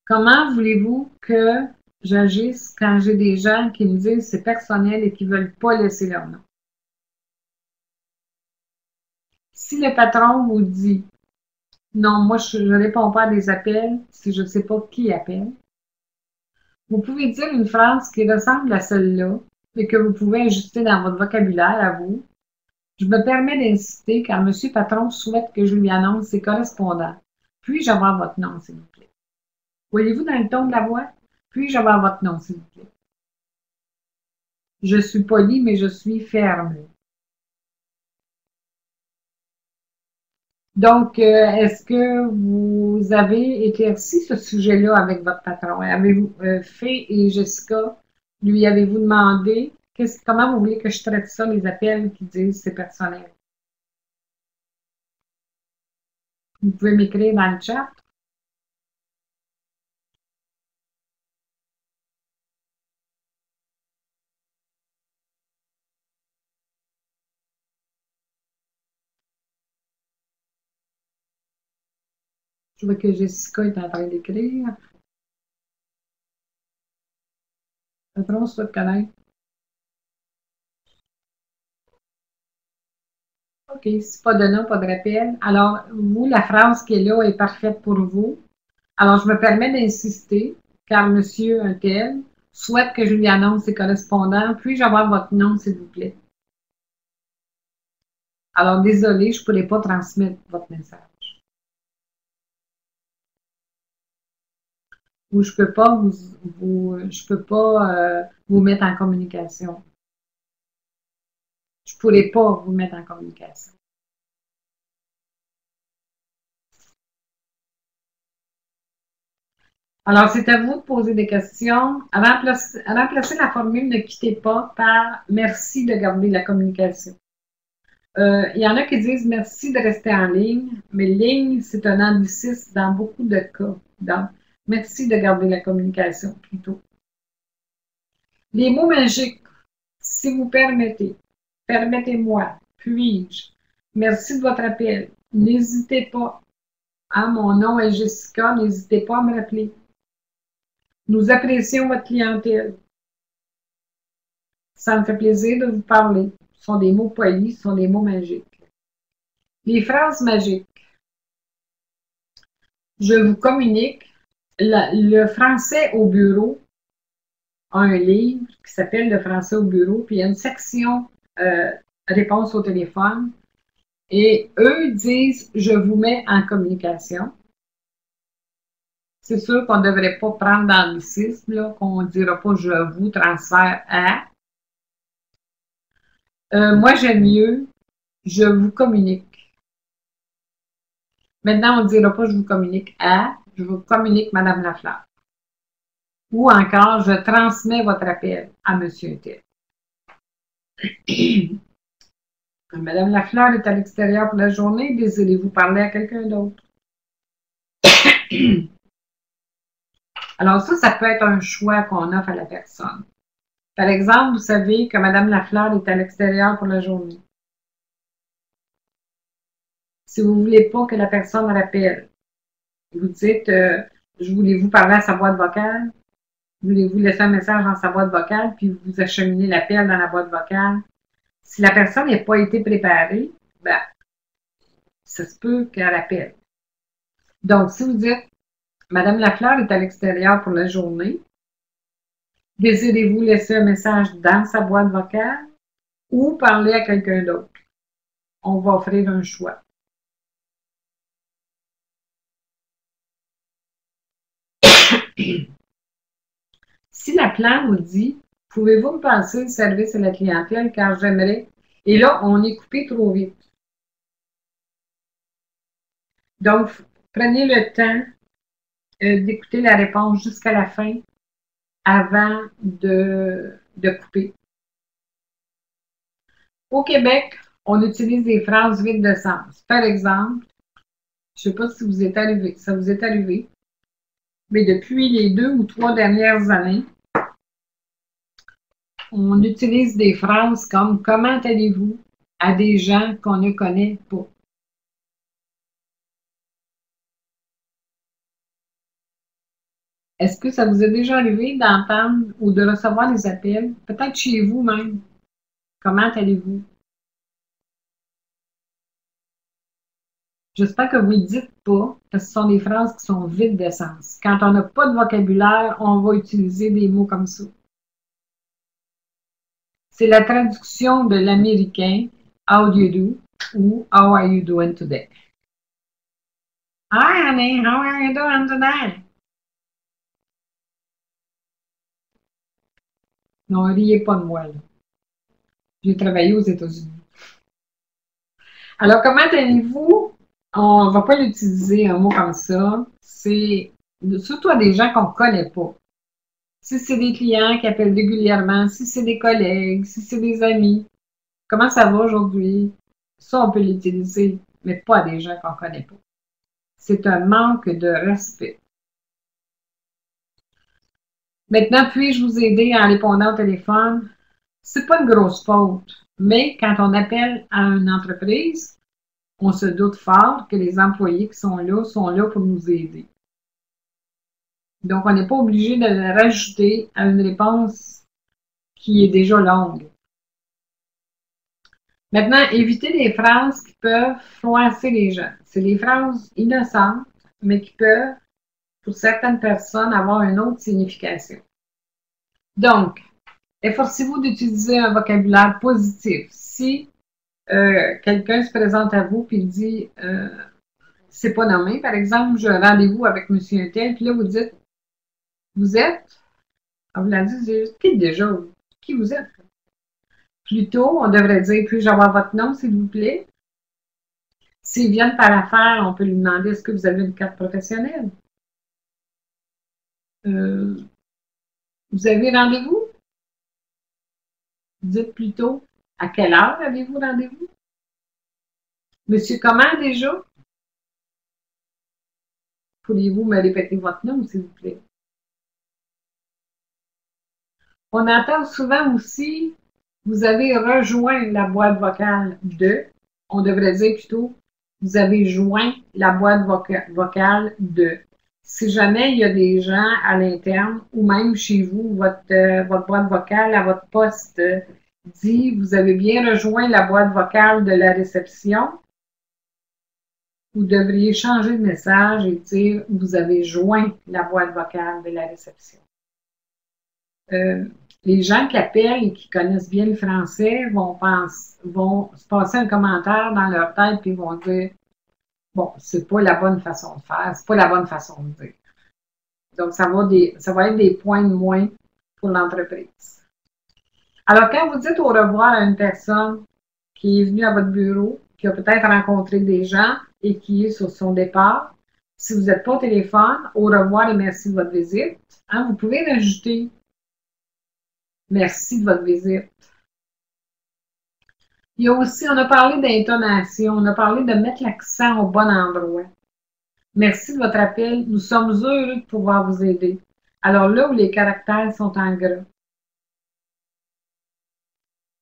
comment voulez-vous que j'agisse quand j'ai des gens qui me disent c'est personnel et qui ne veulent pas laisser leur nom? Si le patron vous dit non, moi je ne réponds pas à des appels si je ne sais pas qui appelle, vous pouvez dire une phrase qui ressemble à celle-là, mais que vous pouvez ajuster dans votre vocabulaire à vous. Je me permets d'insister car M. Patron souhaite que je lui annonce ses correspondants. Puis-je avoir votre nom, s'il vous plaît? Voyez-vous dans le ton de la voix? Puis-je avoir votre nom, s'il vous plaît? Je suis poli, mais je suis ferme. Donc, est-ce que vous avez éclairci ce sujet-là avec votre patron? Avez-vous Fée et Jessica, lui avez-vous demandé comment vous voulez que je traite ça, les appels qui disent c'est personnel? Vous pouvez m'écrire dans le chat. Je vois que Jessica est en train d'écrire. Le patron souhaite connaître. OK, si pas de nom, pas de rappel. Alors, vous, la phrase qui est là est parfaite pour vous. Alors, je me permets d'insister, car monsieur un tel souhaite que je lui annonce ses correspondants. Puis-je avoir votre nom, s'il vous plaît? Alors, désolé, je ne pourrai pas transmettre votre message. Ou je ne peux pas vous mettre en communication. Je ne pourrai pas vous mettre en communication. Alors, c'est à vous de poser des questions. Remplacez la formule ne quittez pas par merci de garder la communication. Il y en a qui disent merci de rester en ligne, mais ligne, c'est un anglicisme dans beaucoup de cas. Donc, merci de garder la communication plutôt. Les mots magiques, si vous permettez, permettez-moi, puis-je, merci de votre appel. N'hésitez pas. Ah, mon nom est Jessica, n'hésitez pas à me rappeler. Nous apprécions votre clientèle. Ça me fait plaisir de vous parler. Ce sont des mots polis, ce sont des mots magiques. Les phrases magiques. Je vous communique. Le français au bureau a un livre qui s'appelle Le français au bureau, puis il y a une section réponse au téléphone. Et eux disent je vous mets en communication. C'est sûr qu'on ne devrait pas prendre d'anglicisme, qu'on ne dira pas je vous transfère à. Moi, j'aime mieux je vous communique. Maintenant, on ne dira pas je vous communique à, je vous communique Madame Lafleur. Ou encore, je transmets votre appel à Monsieur Tel. Madame Lafleur est à l'extérieur pour la journée. Désirez-vous parler à quelqu'un d'autre? Alors ça peut être un choix qu'on offre à la personne. Par exemple, vous savez que Mme Lafleur est à l'extérieur pour la journée. Si vous ne voulez pas que la personne rappelle, vous dites voulez-vous parler à sa boîte vocale? Voulez-vous laisser un message dans sa boîte vocale, puis vous acheminez l'appel dans la boîte vocale? Si la personne n'a pas été préparée, ben, ça se peut qu'elle appelle. Donc, si vous dites Madame Lafleur est à l'extérieur pour la journée, désirez-vous laisser un message dans sa boîte vocale ou parler à quelqu'un d'autre? On va offrir un choix. Si la plan vous dit, pouvez-vous me passer le service à la clientèle car j'aimerais, et là, on est coupé trop vite. Donc, prenez le temps d'écouter la réponse jusqu'à la fin avant de couper. Au Québec, on utilise des phrases vides de sens. Par exemple, je ne sais pas si ça vous est arrivé, mais depuis les 2 ou 3 dernières années, on utilise des phrases comme « Comment allez-vous » à des gens qu'on ne connaît pas. Est-ce que ça vous est déjà arrivé d'entendre ou de recevoir des appels, peut-être chez vous même? Comment allez-vous? J'espère que vous ne le dites pas, parce que ce sont des phrases qui sont vides de sens. Quand on n'a pas de vocabulaire, on va utiliser des mots comme ça. C'est la traduction de l'américain « How do you do » ou « How are you doing today ». Hi honey, how are you doing today? Non, riez pas de moi, là. J'ai travaillé aux États-Unis. Alors, comment allez-vous? On ne va pas l'utiliser un mot comme ça. C'est surtout à des gens qu'on ne connaît pas. Si c'est des clients qui appellent régulièrement, si c'est des collègues, si c'est des amis, comment ça va aujourd'hui? Ça, on peut l'utiliser, mais pas à des gens qu'on ne connaît pas. C'est un manque de respect. Maintenant, puis-je vous aider en répondant au téléphone? C'est pas une grosse faute, mais quand on appelle à une entreprise, on se doute fort que les employés qui sont là pour nous aider. Donc, on n'est pas obligé de le rajouter à une réponse qui est déjà longue. Maintenant, évitez les phrases qui peuvent froisser les gens. C'est des phrases innocentes, mais qui peuvent, pour certaines personnes, avoir une autre signification. Donc, efforcez-vous d'utiliser un vocabulaire positif. Si quelqu'un se présente à vous et dit c'est pas nommé, par exemple, j'ai un rendez-vous avec monsieur un tel, puis là, vous dites vous êtes? Vous l'avez dit, qui déjà? Qui vous êtes? Plutôt, on devrait dire puis-je avoir votre nom, s'il vous plaît? S'ils viennent par affaire, on peut lui demander est-ce que vous avez une carte professionnelle? Vous avez rendez-vous? Dites plutôt à quelle heure avez-vous rendez-vous? Monsieur comment déjà? Pourriez-vous me répéter votre nom, s'il vous plaît? On entend souvent aussi vous avez rejoint la boîte vocale de. On devrait dire plutôt vous avez joint la boîte vocale de. Si jamais il y a des gens à l'interne ou même chez vous, votre boîte vocale à votre poste dit vous avez bien rejoint la boîte vocale de la réception, vous devriez changer de message et dire vous avez joint la boîte vocale de la réception. Les gens qui appellent et qui connaissent bien le français vont se passer un commentaire dans leur tête et vont dire bon, c'est pas la bonne façon de faire, c'est pas la bonne façon de dire. Donc, ça va être des points de moins pour l'entreprise. Alors, quand vous dites au revoir à une personne qui est venue à votre bureau, qui a peut-être rencontré des gens et qui est sur son départ, si vous n'êtes pas au téléphone, au revoir et merci de votre visite, hein, vous pouvez rajouter merci de votre visite. Il y a aussi, on a parlé d'intonation, on a parlé de mettre l'accent au bon endroit. Merci de votre appel. Nous sommes heureux de pouvoir vous aider. Alors là où les caractères sont en gras.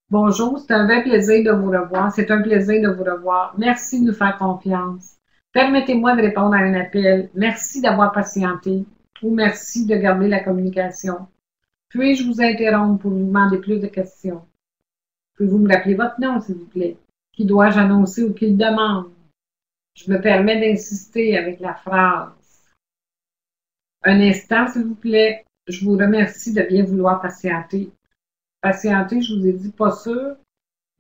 Bonjour, c'est un vrai plaisir de vous revoir. C'est un plaisir de vous revoir. Merci de nous faire confiance. Permettez-moi de répondre à un appel. Merci d'avoir patienté ou merci de garder la communication. Puis-je vous interrompre pour vous demander plus de questions? Pouvez-vous me rappeler votre nom, s'il vous plaît? Qui dois-je annoncer ou qui le demande? Je me permets d'insister avec la phrase. Un instant, s'il vous plaît. Je vous remercie de bien vouloir patienter. Patienter, je vous ai dit pas sûr,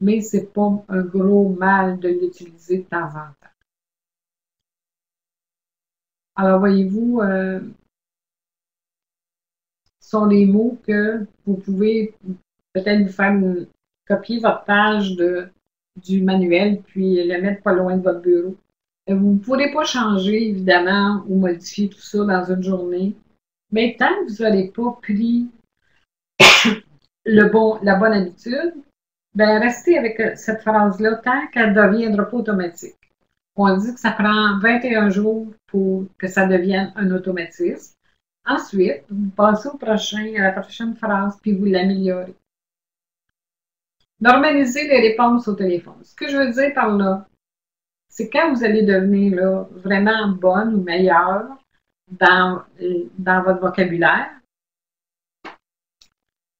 mais c'est pas un gros mal de l'utiliser de temps en temps. Alors, voyez-vous, ce sont des mots que vous pouvez peut-être vous faire copier votre page du manuel, puis le mettre pas loin de votre bureau. Vous ne pourrez pas changer, évidemment, ou modifier tout ça dans une journée, mais tant que vous n'aurez pas pris la bonne habitude, ben restez avec cette phrase-là tant qu'elle ne deviendra pas automatique. On dit que ça prend 21 jours pour que ça devienne un automatisme. Ensuite, vous passez à la prochaine phrase, puis vous l'améliorez. Normalisez les réponses au téléphone. Ce que je veux dire par là, c'est quand vous allez devenir là, vraiment bonne ou meilleure dans votre vocabulaire,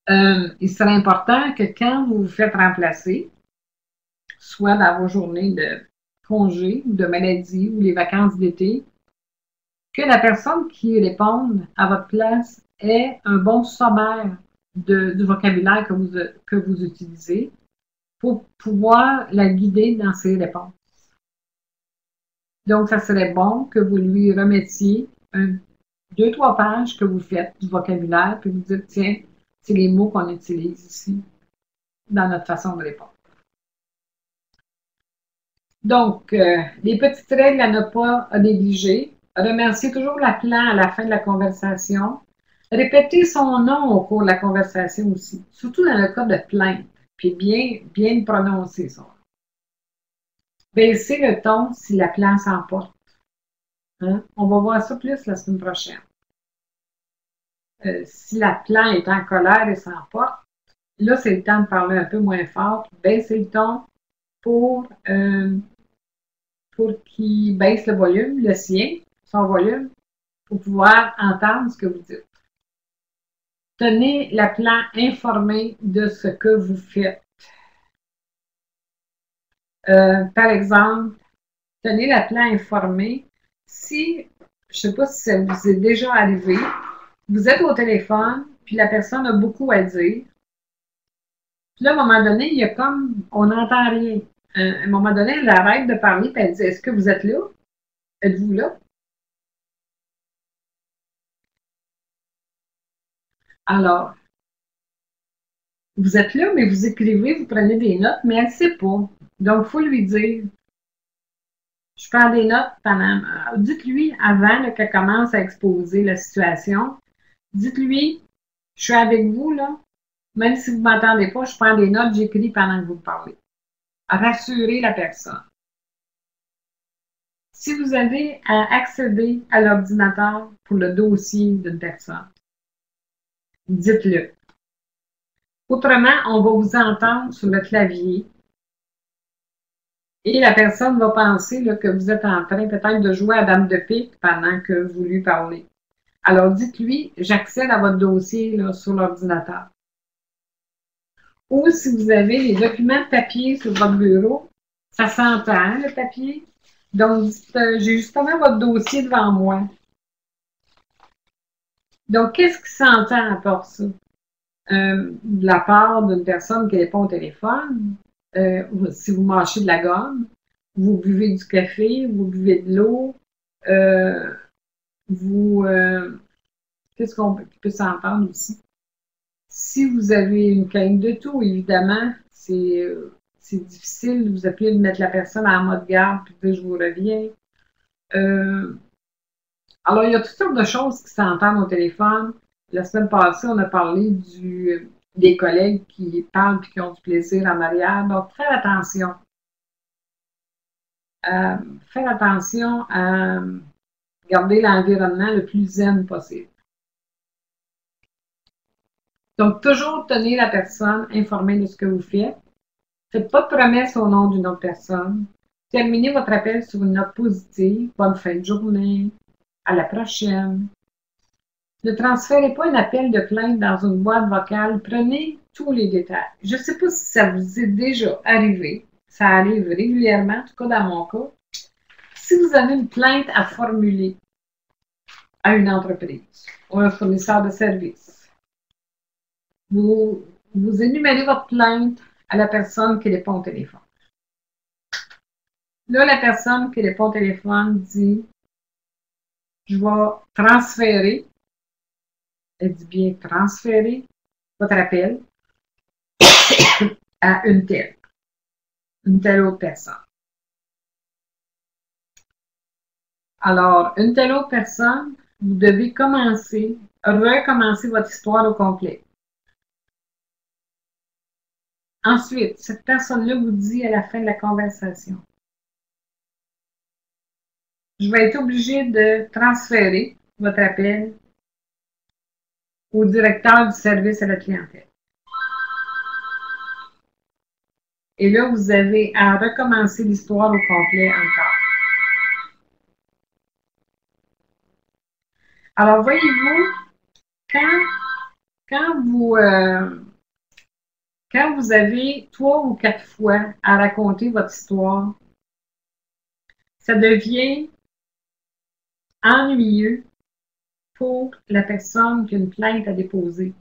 il serait important que quand vous vous faites remplacer, soit dans vos journées de congé ou de maladie ou les vacances d'été, que la personne qui réponde à votre place ait un bon sommaire du vocabulaire que vous utilisez pour pouvoir la guider dans ses réponses. Donc, ça serait bon que vous lui remettiez 2-3 pages que vous faites du vocabulaire, puis vous dites, tiens, c'est les mots qu'on utilise ici dans notre façon de répondre. Donc, les petites règles à ne pas négliger. Remercier toujours l'appelant à la fin de la conversation. Répéter son nom au cours de la conversation aussi, surtout dans le cas de plainte, puis bien prononcer son nom. Baisser le ton si l'appelant s'emporte. Hein? On va voir ça plus la semaine prochaine. Si l'appelant est en colère et s'emporte, là, c'est le temps de parler un peu moins fort, baisser le ton pour qu'il baisse le volume, le sien, son volume, pour pouvoir entendre ce que vous dites. Tenez l'appelant informé de ce que vous faites. Par exemple, tenez l'appelant informé si, je ne sais pas si ça vous est déjà arrivé, vous êtes au téléphone, puis la personne a beaucoup à dire. Puis là, à un moment donné, il y a comme, on n'entend rien. À un moment donné, elle arrête de parler, puis elle dit, est-ce que vous êtes là? Êtes-vous là? Alors, vous êtes là, mais vous écrivez, vous prenez des notes, mais elle ne sait pas. Donc, il faut lui dire, je prends des notes pendant. Dites-lui avant qu'elle commence à exposer la situation. Dites-lui, je suis avec vous, là. Même si vous ne m'entendez pas, je prends des notes, j'écris pendant que vous parlez. Rassurez la personne. Si vous avez à accéder à l'ordinateur pour le dossier d'une personne, dites-le. Autrement, on va vous entendre sur le clavier et la personne va penser là, que vous êtes en train peut-être de jouer à dame de pique pendant que vous lui parlez. Alors, dites-lui, j'accède à votre dossier là, sur l'ordinateur. Ou si vous avez les documents de papier sur votre bureau, ça s'entend, le papier. Donc, dites, j'ai justement votre dossier devant moi. Donc, qu'est-ce qui s'entend à part ça? De la part d'une personne qui répond au téléphone, si vous mâchez de la gomme, vous buvez du café, vous buvez de l'eau, qu'est-ce qu'on peut s'entendre aussi? Si vous avez une canne de toux, évidemment, c'est difficile. Vous appelez de mettre la personne en mode garde, puis dire je vous reviens. Alors, il y a toutes sortes de choses qui s'entendent au téléphone. La semaine passée, on a parlé des collègues qui parlent et qui ont du plaisir en arrière. Donc, faites attention. Faites attention à garder l'environnement le plus zen possible. Donc, toujours tenir la personne informée de ce que vous faites. Faites pas de promesses au nom d'une autre personne. Terminez votre appel sur une note positive. Bonne fin de journée. À la prochaine. Ne transférez pas un appel de plainte dans une boîte vocale. Prenez tous les détails. Je ne sais pas si ça vous est déjà arrivé. Ça arrive régulièrement, en tout cas dans mon cas. Si vous avez une plainte à formuler à une entreprise ou un fournisseur de services, vous énumérez votre plainte à la personne qui répond au téléphone. Là, la personne qui répond au téléphone dit « Je vais transférer », elle dit bien « transférer » votre appel à une telle autre personne. Alors, une telle autre personne, vous devez recommencer votre histoire au complet. Ensuite, cette personne-là vous dit à la fin de la conversation, je vais être obligé de transférer votre appel au directeur du service à la clientèle. Et là, vous avez à recommencer l'histoire au complet encore. Alors, voyez-vous, quand vous avez 3 ou 4 fois à raconter votre histoire, ça devient ennuyeux pour la personne qui a une plainte à déposer.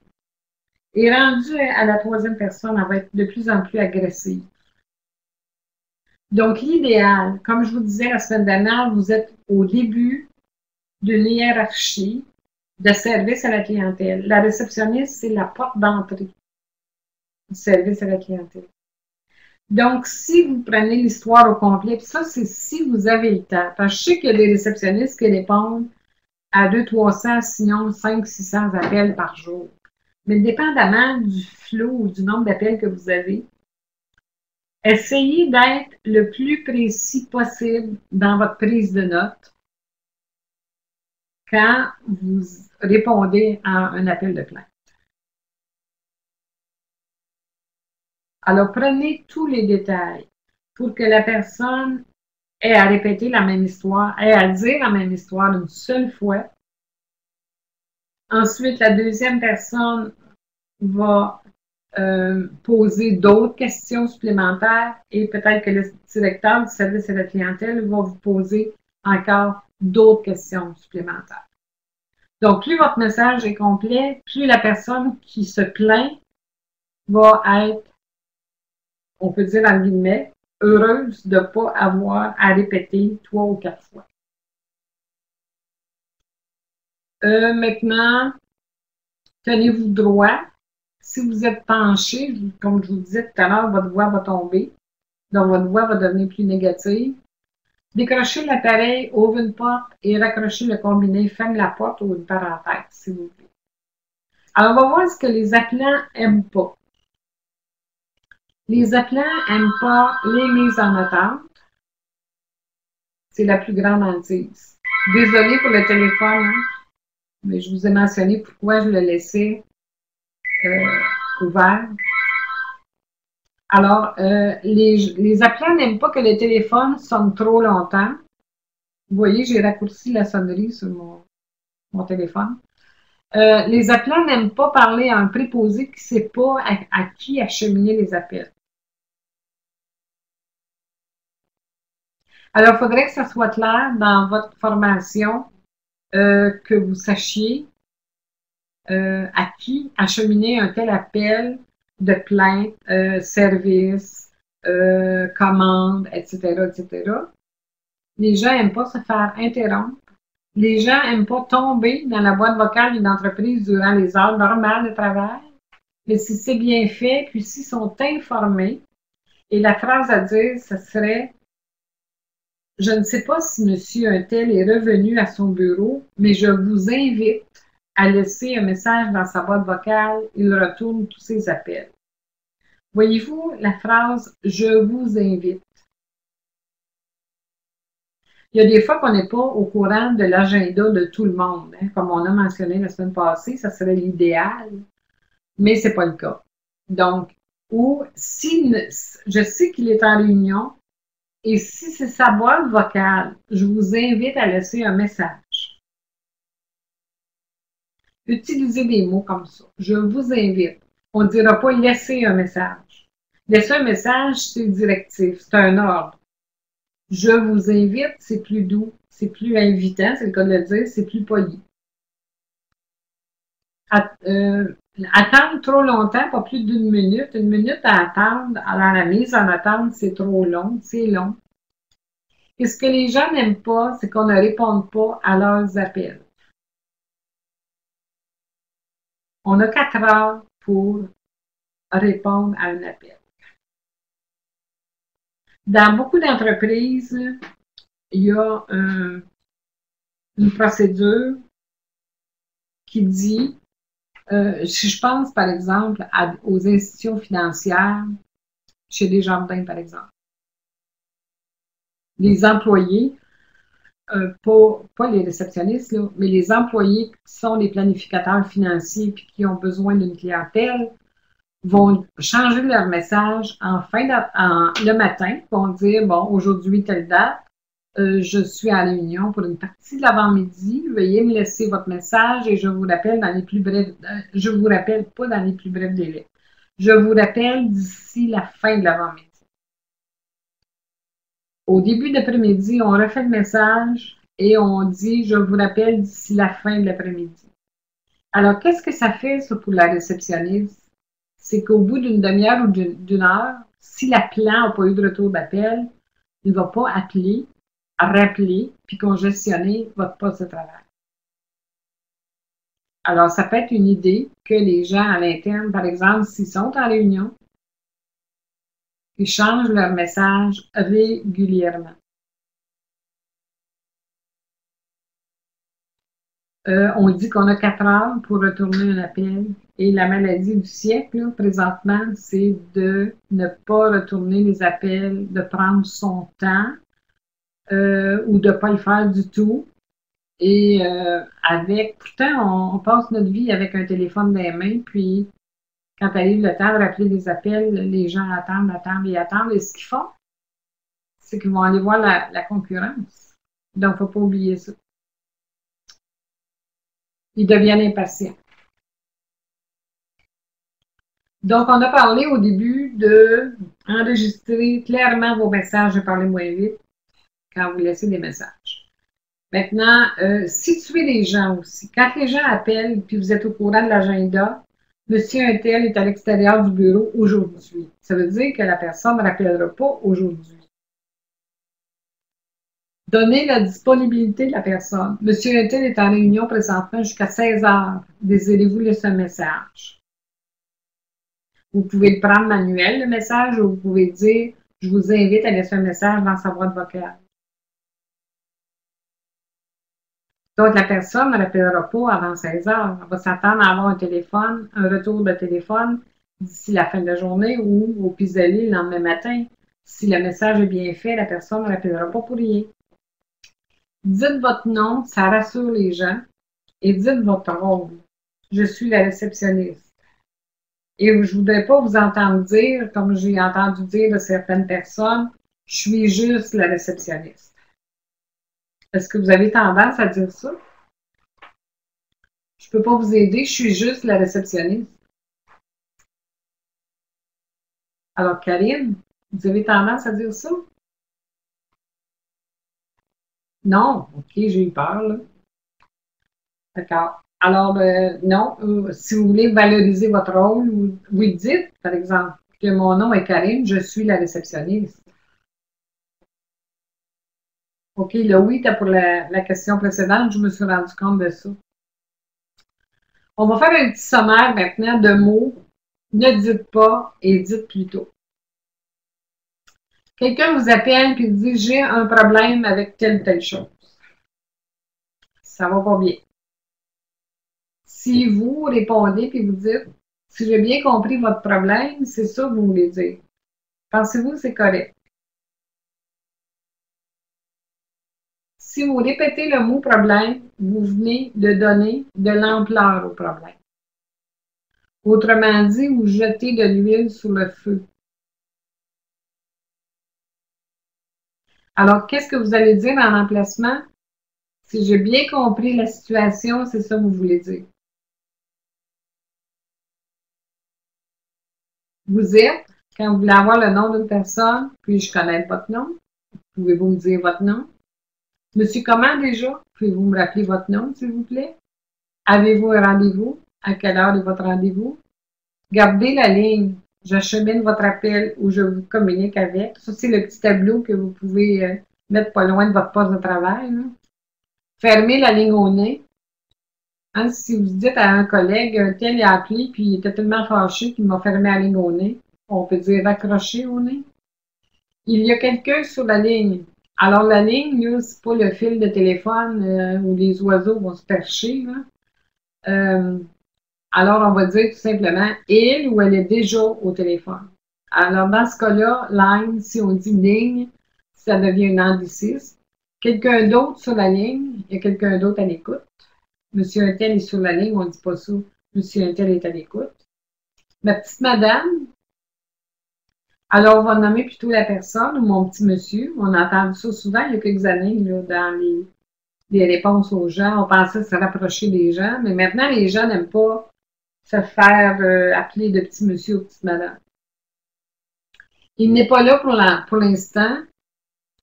Et rendu à la 3e personne, elle va être de plus en plus agressive. Donc, l'idéal, comme je vous disais la semaine dernière, vous êtes au début d'une hiérarchie de service à la clientèle. La réceptionniste, c'est la porte d'entrée du service à la clientèle. Donc, si vous prenez l'histoire au complet, puis ça, c'est si vous avez le temps. Parce que je sais qu'il y a des réceptionnistes qui répondent à 200-300, sinon 500-600 appels par jour. Mais dépendamment du flot ou du nombre d'appels que vous avez, essayez d'être le plus précis possible dans votre prise de notes quand vous répondez à un appel de plainte. Alors, prenez tous les détails pour que la personne ait à répéter la même histoire, ait à dire la même histoire une seule fois. Ensuite, la 2e personne va poser d'autres questions supplémentaires et peut-être que le directeur du service à la clientèle va vous poser encore d'autres questions supplémentaires. Donc, plus votre message est complet, plus la personne qui se plaint va être, on peut dire en guillemets, heureuse de ne pas avoir à répéter 3 ou 4 fois. Maintenant, tenez-vous droit. Si vous êtes penché, comme je vous disais tout à l'heure, votre voix va tomber. Donc, votre voix va devenir plus négative. Décrochez l'appareil, ouvre une porte et raccrochez le combiné, ferme la porte ou une parenthèse, si vous voulez. Alors, on va voir ce que les appelants n'aiment pas. Les appelants n'aiment pas les mises en attente. C'est la plus grande hantise. Désolée pour le téléphone, hein, mais je vous ai mentionné pourquoi je le laissais ouvert. Alors, les appelants n'aiment pas que le téléphone sonne trop longtemps. Vous voyez, j'ai raccourci la sonnerie sur mon téléphone. Les appelants n'aiment pas parler à un préposé qui ne sait pas à qui acheminer les appels. Alors, il faudrait que ça soit clair dans votre formation que vous sachiez à qui acheminer un tel appel de plainte, service, commande, etc., etc. Les gens n'aiment pas se faire interrompre. Les gens n'aiment pas tomber dans la boîte vocale d'une entreprise durant les heures normales de travail. Mais si c'est bien fait, puis s'ils sont informés, et la phrase à dire, ce serait « Je ne sais pas si monsieur un tel est revenu à son bureau, mais je vous invite à laisser un message dans sa boîte vocale, il retourne tous ses appels. » Voyez-vous la phrase « Je vous invite ». Il y a des fois qu'on n'est pas au courant de l'agenda de tout le monde, hein, comme on a mentionné la semaine passée, ça serait l'idéal, mais c'est pas le cas. Donc, ou si je sais qu'il est en réunion et si c'est sa boîte vocale, je vous invite à laisser un message. Utilisez des mots comme ça. Je vous invite. On ne dira pas laisser un message. Laisser un message, c'est directif, c'est un ordre. Je vous invite, c'est plus doux, c'est plus invitant, c'est le cas de le dire, c'est plus poli. Attendre trop longtemps, pas plus d'une minute. Une minute à attendre, alors la mise en attente, c'est trop long, c'est long. Et ce que les gens n'aiment pas, c'est qu'on ne réponde pas à leurs appels. On a 4 heures pour répondre à un appel. Dans beaucoup d'entreprises, il y a une procédure qui dit, si je pense par exemple aux institutions financières, chez Desjardins par exemple, les employés, pas les réceptionnistes, là, mais les employés qui sont les planificateurs financiers et qui ont besoin d'une clientèle vont changer leur message le matin, vont dire, bon, aujourd'hui, telle date, je suis en réunion pour une partie de l'avant-midi, veuillez me laisser votre message et je vous rappelle dans les plus brefs, je vous rappelle pas dans les plus brefs délais. Je vous rappelle d'ici la fin de l'avant-midi. Au début d'après-midi, on refait le message et on dit, je vous rappelle d'ici la fin de l'après-midi. Alors, qu'est-ce que ça fait, ça, pour la réceptionniste? C'est qu'au bout d'une demi-heure ou d'une heure, si l'appelant n'a pas eu de retour d'appel, il ne va pas appeler, rappeler, puis congestionner votre poste de travail. Alors, ça peut être une idée que les gens à l'interne, par exemple, s'ils sont en réunion, ils changent leur message régulièrement. On dit qu'on a 4 heures pour retourner un appel. Et la maladie du siècle, là, présentement, c'est de ne pas retourner les appels, de prendre son temps ou de ne pas le faire du tout. Et pourtant, on passe notre vie avec un téléphone dans les mains, puis quand arrive le temps de rappeler des appels, les gens attendent, attendent et attendent. Et ce qu'ils font, c'est qu'ils vont aller voir la concurrence. Donc, il ne faut pas oublier ça. Ils deviennent impatients. Donc, on a parlé au début de enregistrer clairement vos messages et parler moins vite quand vous laissez des messages. Maintenant, situez les gens aussi. Quand les gens appellent puis vous êtes au courant de l'agenda, Monsieur Untel est à l'extérieur du bureau aujourd'hui. Ça veut dire que la personne ne rappellera pas aujourd'hui. Donnez la disponibilité de la personne. Monsieur Untel est en réunion présentement jusqu'à 16 heures. Désirez-vous laisser un message? Vous pouvez le prendre manuel, le message, ou vous pouvez dire, je vous invite à laisser un message dans sa boîte vocale. Donc, la personne ne rappellera pas avant 16 heures. Elle va s'attendre à avoir un téléphone, un retour de téléphone d'ici la fin de la journée ou au pis-aller le lendemain matin. Si le message est bien fait, la personne ne rappellera pas pour rien. Dites votre nom, ça rassure les gens, et dites votre rôle. Je suis la réceptionniste. Et je ne voudrais pas vous entendre dire, comme j'ai entendu dire de certaines personnes, je suis juste la réceptionniste. Est-ce que vous avez tendance à dire ça? Je ne peux pas vous aider, je suis juste la réceptionniste. Alors, Karine, vous avez tendance à dire ça? Non? OK, j'ai eu peur, là. D'accord. Alors, non, si vous voulez valoriser votre rôle, vous le dites, par exemple, que mon nom est Karine, je suis la réceptionniste. OK, le oui était pour la question précédente, je me suis rendu compte de ça. On va faire un petit sommaire maintenant de mots. Ne dites pas et dites plutôt. Quelqu'un vous appelle et dit j'ai un problème avec telle ou telle chose. Ça va pas bien. Si vous répondez et vous dites si j'ai bien compris votre problème, c'est ça que vous voulez dire. Pensez-vous que c'est correct? Si vous répétez le mot problème, vous venez de donner de l'ampleur au problème. Autrement dit, vous jetez de l'huile sur le feu. Alors, qu'est-ce que vous allez dire en remplacement? Si j'ai bien compris la situation, c'est ça que vous voulez dire. Vous êtes, quand vous voulez avoir le nom d'une personne, puis-je connaître votre nom? Pouvez-vous me dire votre nom? Monsieur comment déjà? Pouvez-vous me rappeler votre nom, s'il vous plaît? Avez-vous un rendez-vous? À quelle heure est votre rendez-vous? Gardez la ligne. J'achemine votre appel ou je vous communique avec. Ça, c'est le petit tableau que vous pouvez mettre pas loin de votre poste de travail. Là. Fermez la ligne au nez. Hein, si vous dites à un collègue, un tel est appelé, puis il était tellement fâché qu'il m'a fermé la ligne au nez. On peut dire raccrocher au nez. Il y a quelqu'un sur la ligne. Alors, la ligne, là, c'est pas le fil de téléphone où les oiseaux vont se percher. Là. Alors, on va dire tout simplement il ou elle est déjà au téléphone. Alors, dans ce cas-là, line, si on dit ligne, ça devient un anglicisme. Quelqu'un d'autre sur la ligne, il y a quelqu'un d'autre à l'écoute. Monsieur Untel est sur la ligne, on ne dit pas ça. Monsieur Untel est à l'écoute. Ma petite madame, alors on va nommer plutôt la personne ou mon petit monsieur. On a entendu ça souvent il y a quelques années là, dans les réponses aux gens. On pensait se rapprocher des gens, mais maintenant les gens n'aiment pas se faire appeler de petit monsieur ou petite madame. Il n'est pas là pour l'instant.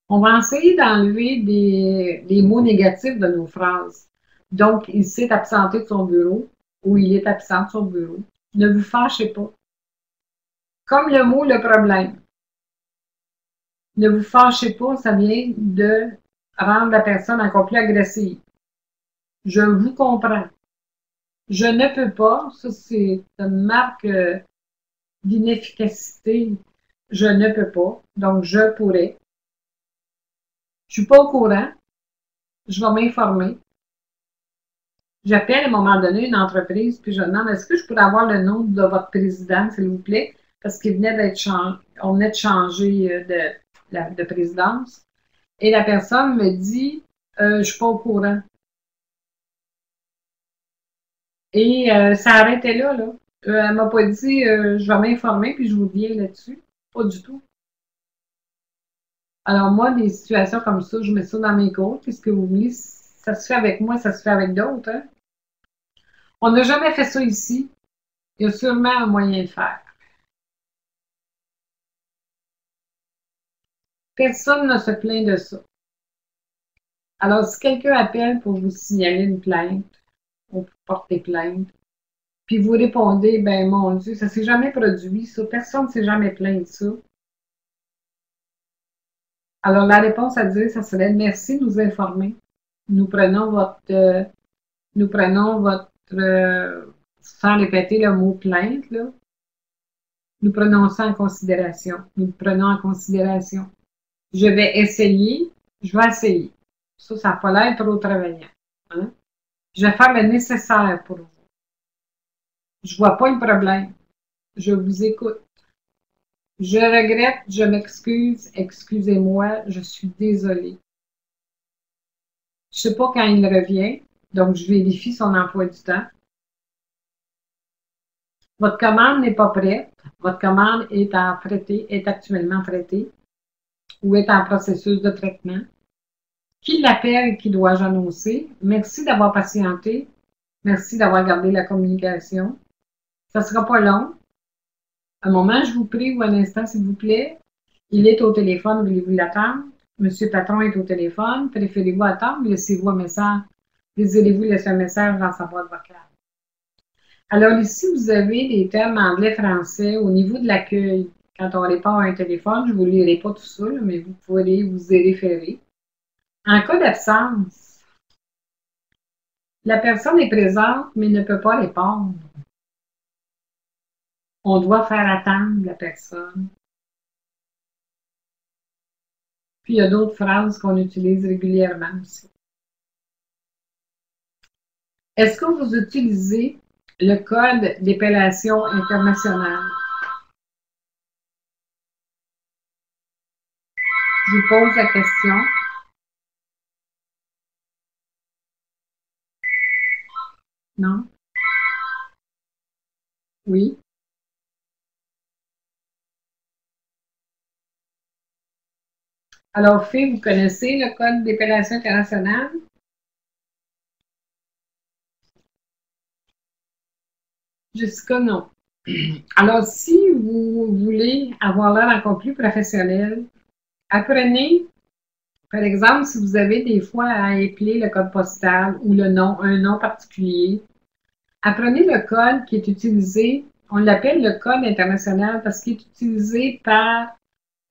On va essayer d'enlever des mots négatifs de nos phrases. Donc, il s'est absenté de son bureau ou il est absent de son bureau. Ne vous fâchez pas. Comme le mot le problème. Ne vous fâchez pas, ça vient de rendre la personne encore plus agressive. Je vous comprends. Je ne peux pas, ça c'est une marque d'inefficacité. Je ne peux pas, donc je pourrais. Je suis pas au courant. Je vais m'informer. J'appelle à un moment donné une entreprise, puis je demande est-ce que je pourrais avoir le nom de votre président, s'il vous plaît, parce qu'il venait d'être changé, on venait de changer de présidence. Et la personne me dit je suis pas au courant. Et ça arrêtait là, là. Elle m'a pas dit je vais m'informer puis je vous viens là-dessus. Pas du tout. Alors moi, des situations comme ça, je mets ça dans mes cours. Qu'est-ce que vous voulez? Ça se fait avec moi, ça se fait avec d'autres. Hein? On n'a jamais fait ça ici. Il y a sûrement un moyen de faire. Personne ne se plaint de ça. Alors, si quelqu'un appelle pour vous signaler une plainte, ou pour porter plainte, puis vous répondez, ben mon Dieu, ça s'est jamais produit, ça. Personne ne s'est jamais plaint de ça. Alors, la réponse à dire, ça serait merci de nous informer. Nous prenons sans répéter le mot plainte, là, nous prenons ça en considération. Nous le prenons en considération. Je vais essayer, je vais essayer. Ça n'a pas l'air trop travaillant. Hein? Je vais faire le nécessaire pour vous. Je ne vois pas le problème. Je vous écoute. Je regrette, je m'excuse, excusez-moi, je suis désolée. Je ne sais pas quand il revient, donc je vérifie son emploi du temps. Votre commande n'est pas prête. Votre commande est actuellement traitée ou est en processus de traitement. Qui l'appelle et qui dois-je annoncer? Merci d'avoir patienté. Merci d'avoir gardé la communication. Ça ne sera pas long. Un moment, je vous prie, ou un instant, s'il vous plaît. Il est au téléphone, voulez-vous l'attendre? Monsieur Patron est au téléphone. Préférez-vous attendre? Laissez-vous un message. Désirez-vous laisser un message dans sa boîte vocale? Alors ici, vous avez des termes anglais-français au niveau de l'accueil. Quand on répond à un téléphone, je ne vous lirai pas tout ça, mais vous pourrez vous y référer. En cas d'absence, la personne est présente, mais ne peut pas répondre. On doit faire attendre la personne. Puis il y a d'autres phrases qu'on utilise régulièrement aussi. Est-ce que vous utilisez le code d'épellation international? Je vous pose la question. Non? Oui. Alors, Fé, vous connaissez le Code d'épellation international? Jessica, non. Alors, si vous voulez avoir l'air encore plus professionnel, apprenez, par exemple, si vous avez des fois à épeler le code postal ou le nom, un nom particulier, apprenez le code qui est utilisé, on l'appelle le code international parce qu'il est utilisé par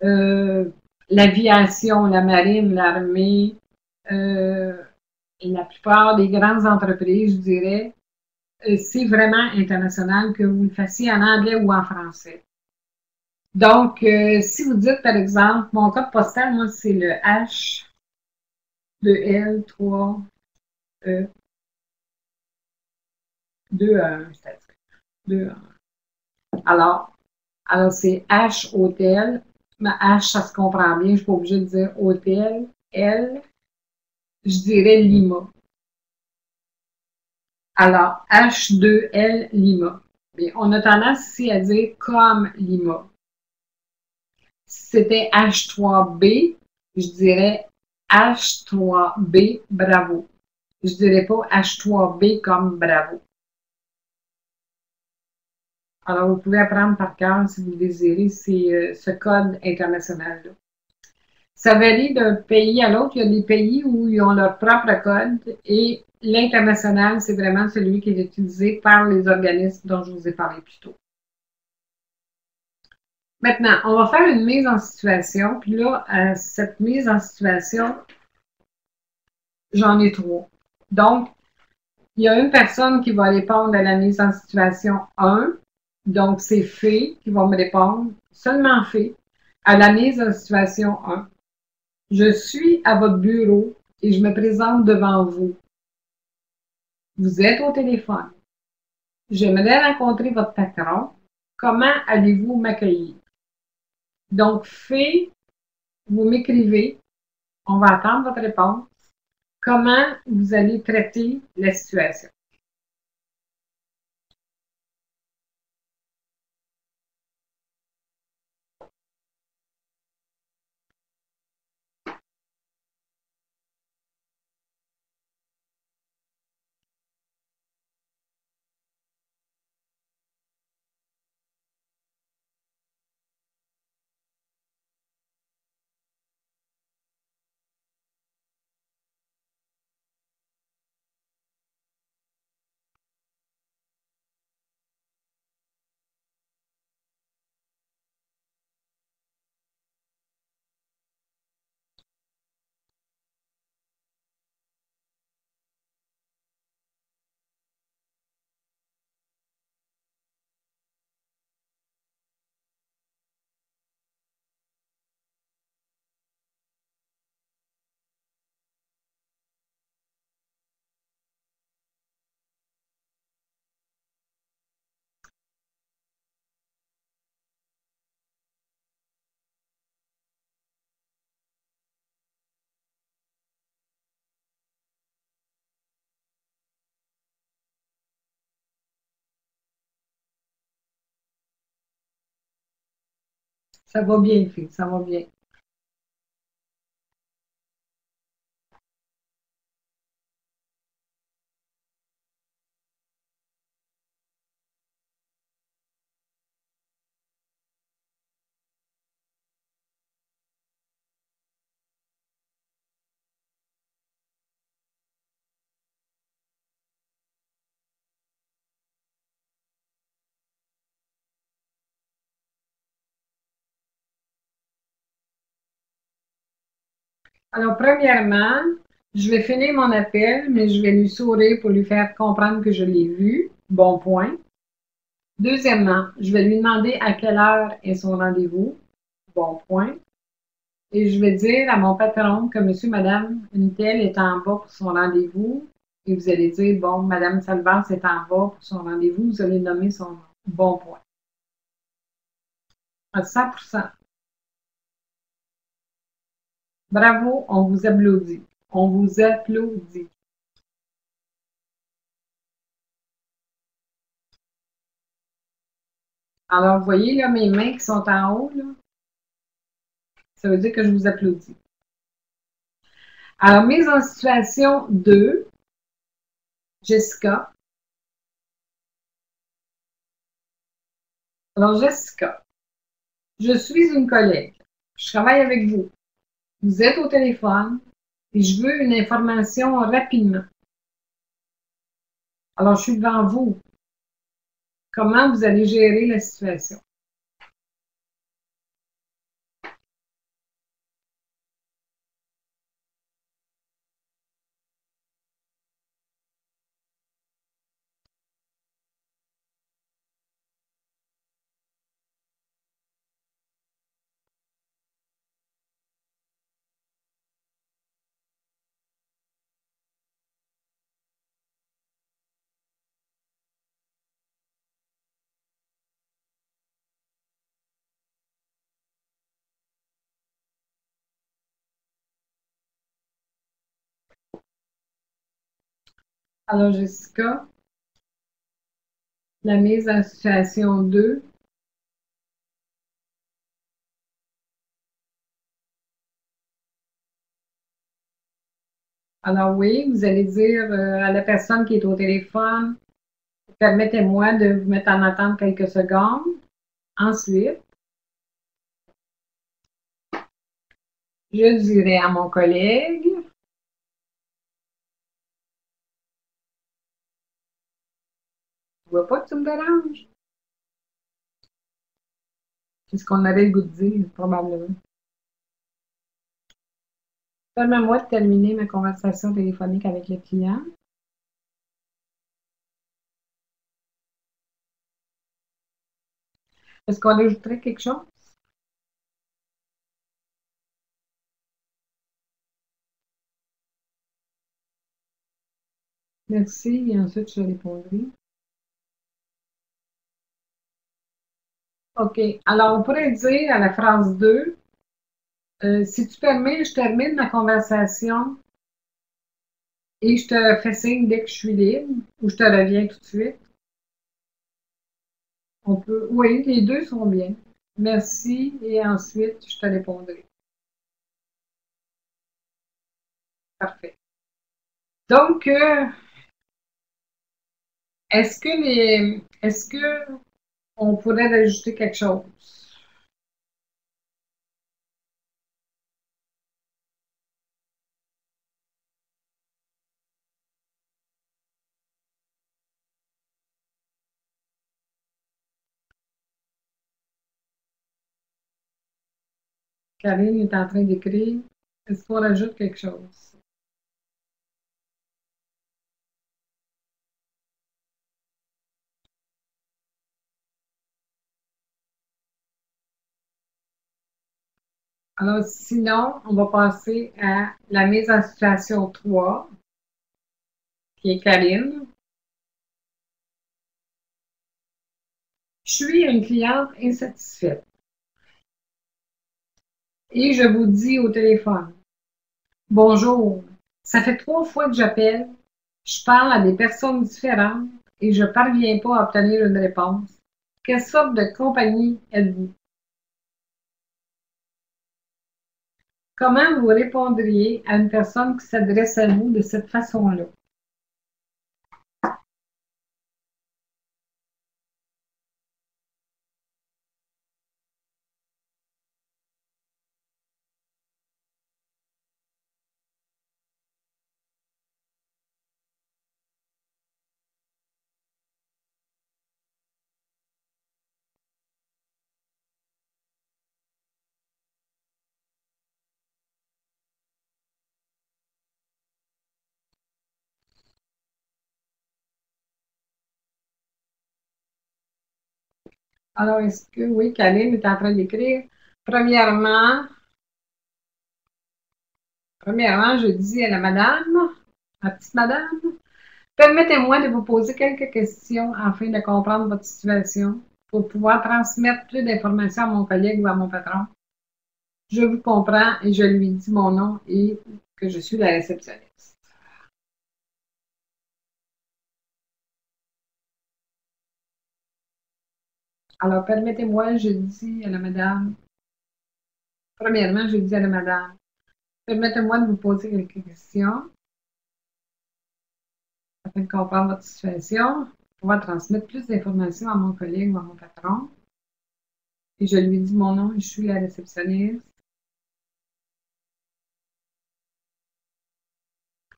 euh, l'aviation, la marine, l'armée, euh, et la plupart des grandes entreprises, je dirais, c'est vraiment international que vous le fassiez en anglais ou en français. Donc, si vous dites, par exemple, mon code postal, moi, c'est le H de L 3 E 2 1, c'est-à-dire 2 alors c'est H hôtel. Ma H, ça se comprend bien, je ne suis pas obligée de dire hôtel. L, je dirais Lima. Alors, H2L Lima. Bien, on a tendance ici à dire comme Lima. Si c'était H3B, je dirais H3B Bravo. Je ne dirais pas H3B comme Bravo. Alors, vous pouvez apprendre par cœur si vous le désirez, c'est ce code international-là. Ça varie d'un pays à l'autre. Il y a des pays où ils ont leur propre code et l'international, c'est vraiment celui qui est utilisé par les organismes dont je vous ai parlé plus tôt. Maintenant, on va faire une mise en situation. Puis là, cette mise en situation, j'en ai trois. Donc, il y a une personne qui va répondre à la mise en situation 1. Donc, c'est Fé qui va me répondre, seulement Fé, à la mise en situation 1. Je suis à votre bureau et je me présente devant vous. Vous êtes au téléphone. J'aimerais rencontrer votre patron. Comment allez-vous m'accueillir? Donc, Fé, vous m'écrivez. On va attendre votre réponse. Comment vous allez traiter la situation? Ça va bien, Fé, ça va bien. Alors, premièrement, je vais finir mon appel, mais je vais lui sourire pour lui faire comprendre que je l'ai vu. Bon point. Deuxièmement, je vais lui demander à quelle heure est son rendez-vous. Bon point. Et je vais dire à mon patron que monsieur, madame, une telle est en bas pour son rendez-vous. Et vous allez dire, bon, madame Salvance est en bas pour son rendez-vous. Vous allez nommer son nom. Bon point. À 100%. Bravo, on vous applaudit. On vous applaudit. Alors, vous voyez là, mes mains qui sont en haut, là, ça veut dire que je vous applaudis. Alors, mise en situation 2, Jessica. Alors, Jessica, je suis une collègue. Je travaille avec vous. Vous êtes au téléphone et je veux une information rapidement. Alors, je suis devant vous. Comment vous allez gérer la situation? Alors, Jessica, la mise en situation 2. Alors oui, vous allez dire à la personne qui est au téléphone, permettez-moi de vous mettre en attente quelques secondes. Ensuite, je dirai à mon collègue, je vois pas que tu me déranges. C'est ce qu'on avait le goût de dire, probablement. Permets-moi de terminer ma conversation téléphonique avec le client. Est-ce qu'on ajouterait quelque chose? Merci, et ensuite je répondrai. OK. Alors, on pourrait dire à la phrase 2, si tu permets, je termine ma conversation et je te fais signe dès que je suis libre ou je te reviens tout de suite. On peut, oui, les deux sont bien. Merci et ensuite je te répondrai. Parfait. Donc, est-ce que on pourrait rajouter quelque chose? Karine est en train d'écrire. Est-ce qu'on rajoute quelque chose? Alors, sinon, on va passer à la mise en situation 3, qui est Karine. Je suis une cliente insatisfaite et je vous dis au téléphone, bonjour, ça fait 3 fois que j'appelle, je parle à des personnes différentes et je ne parviens pas à obtenir une réponse. Quelle sorte de compagnie êtes-vous? Comment vous répondriez à une personne qui s'adresse à vous de cette façon-là? Alors, est-ce que, oui, Kaline est en train d'écrire. Premièrement, premièrement, je dis à la madame, la petite madame, permettez-moi de vous poser quelques questions afin de comprendre votre situation pour pouvoir transmettre plus d'informations à mon collègue ou à mon patron. Je vous comprends et je lui dis mon nom et que je suis la réceptionniste. Alors, permettez-moi, je dis à la madame, premièrement, je dis à la madame, permettez-moi de vous poser quelques questions afin de comprendre votre situation, pour pouvoir transmettre plus d'informations à mon collègue ou à mon patron. Et je lui dis mon nom, je suis la réceptionniste.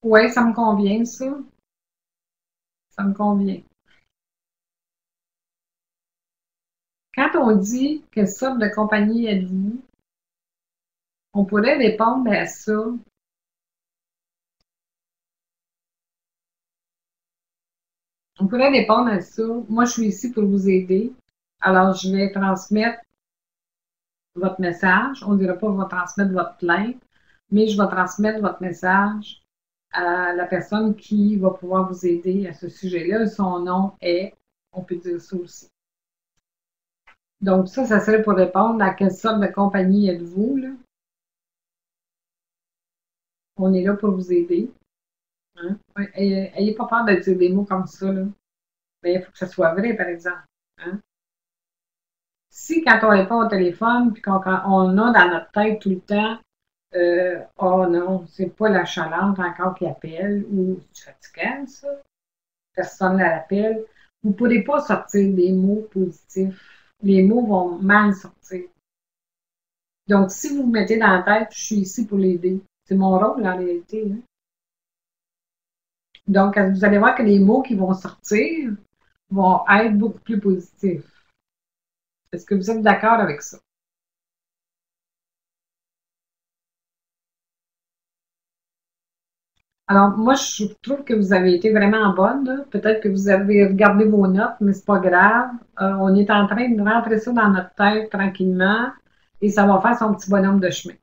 Oui, ça me convient, ça. Ça me convient. Quand on dit quelle sorte de compagnie êtes-vous, on pourrait répondre à ça. On pourrait répondre à ça. Moi, je suis ici pour vous aider. Alors, je vais transmettre votre message. On ne dira pas que je vais transmettre votre plainte, mais je vais transmettre votre message à la personne qui va pouvoir vous aider à ce sujet-là. Son nom est, on peut dire ça aussi. Donc, ça serait pour répondre à quelle sorte de compagnie êtes-vous, là? On est là pour vous aider. Hein? Ouais, ayez pas peur de dire des mots comme ça, là. Mais il faut que ce soit vrai, par exemple. Hein? Si quand on répond au téléphone, puis qu'on on a dans notre tête tout le temps, oh non, c'est pas la chaleur encore qui appelle, ou c'est fatigant, ça, personne ne l'appelle, vous ne pourrez pas sortir des mots positifs. Les mots vont mal sortir. Donc, si vous vous mettez dans la tête, je suis ici pour l'aider. C'est mon rôle en réalité. Hein? Donc, vous allez voir que les mots qui vont sortir vont être beaucoup plus positifs. Est-ce que vous êtes d'accord avec ça? Alors, moi, je trouve que vous avez été vraiment bonne. Peut-être que vous avez regardé vos notes, mais c'est pas grave. On est en train de rentrer ça dans notre tête tranquillement et ça va faire son petit bonhomme de chemin.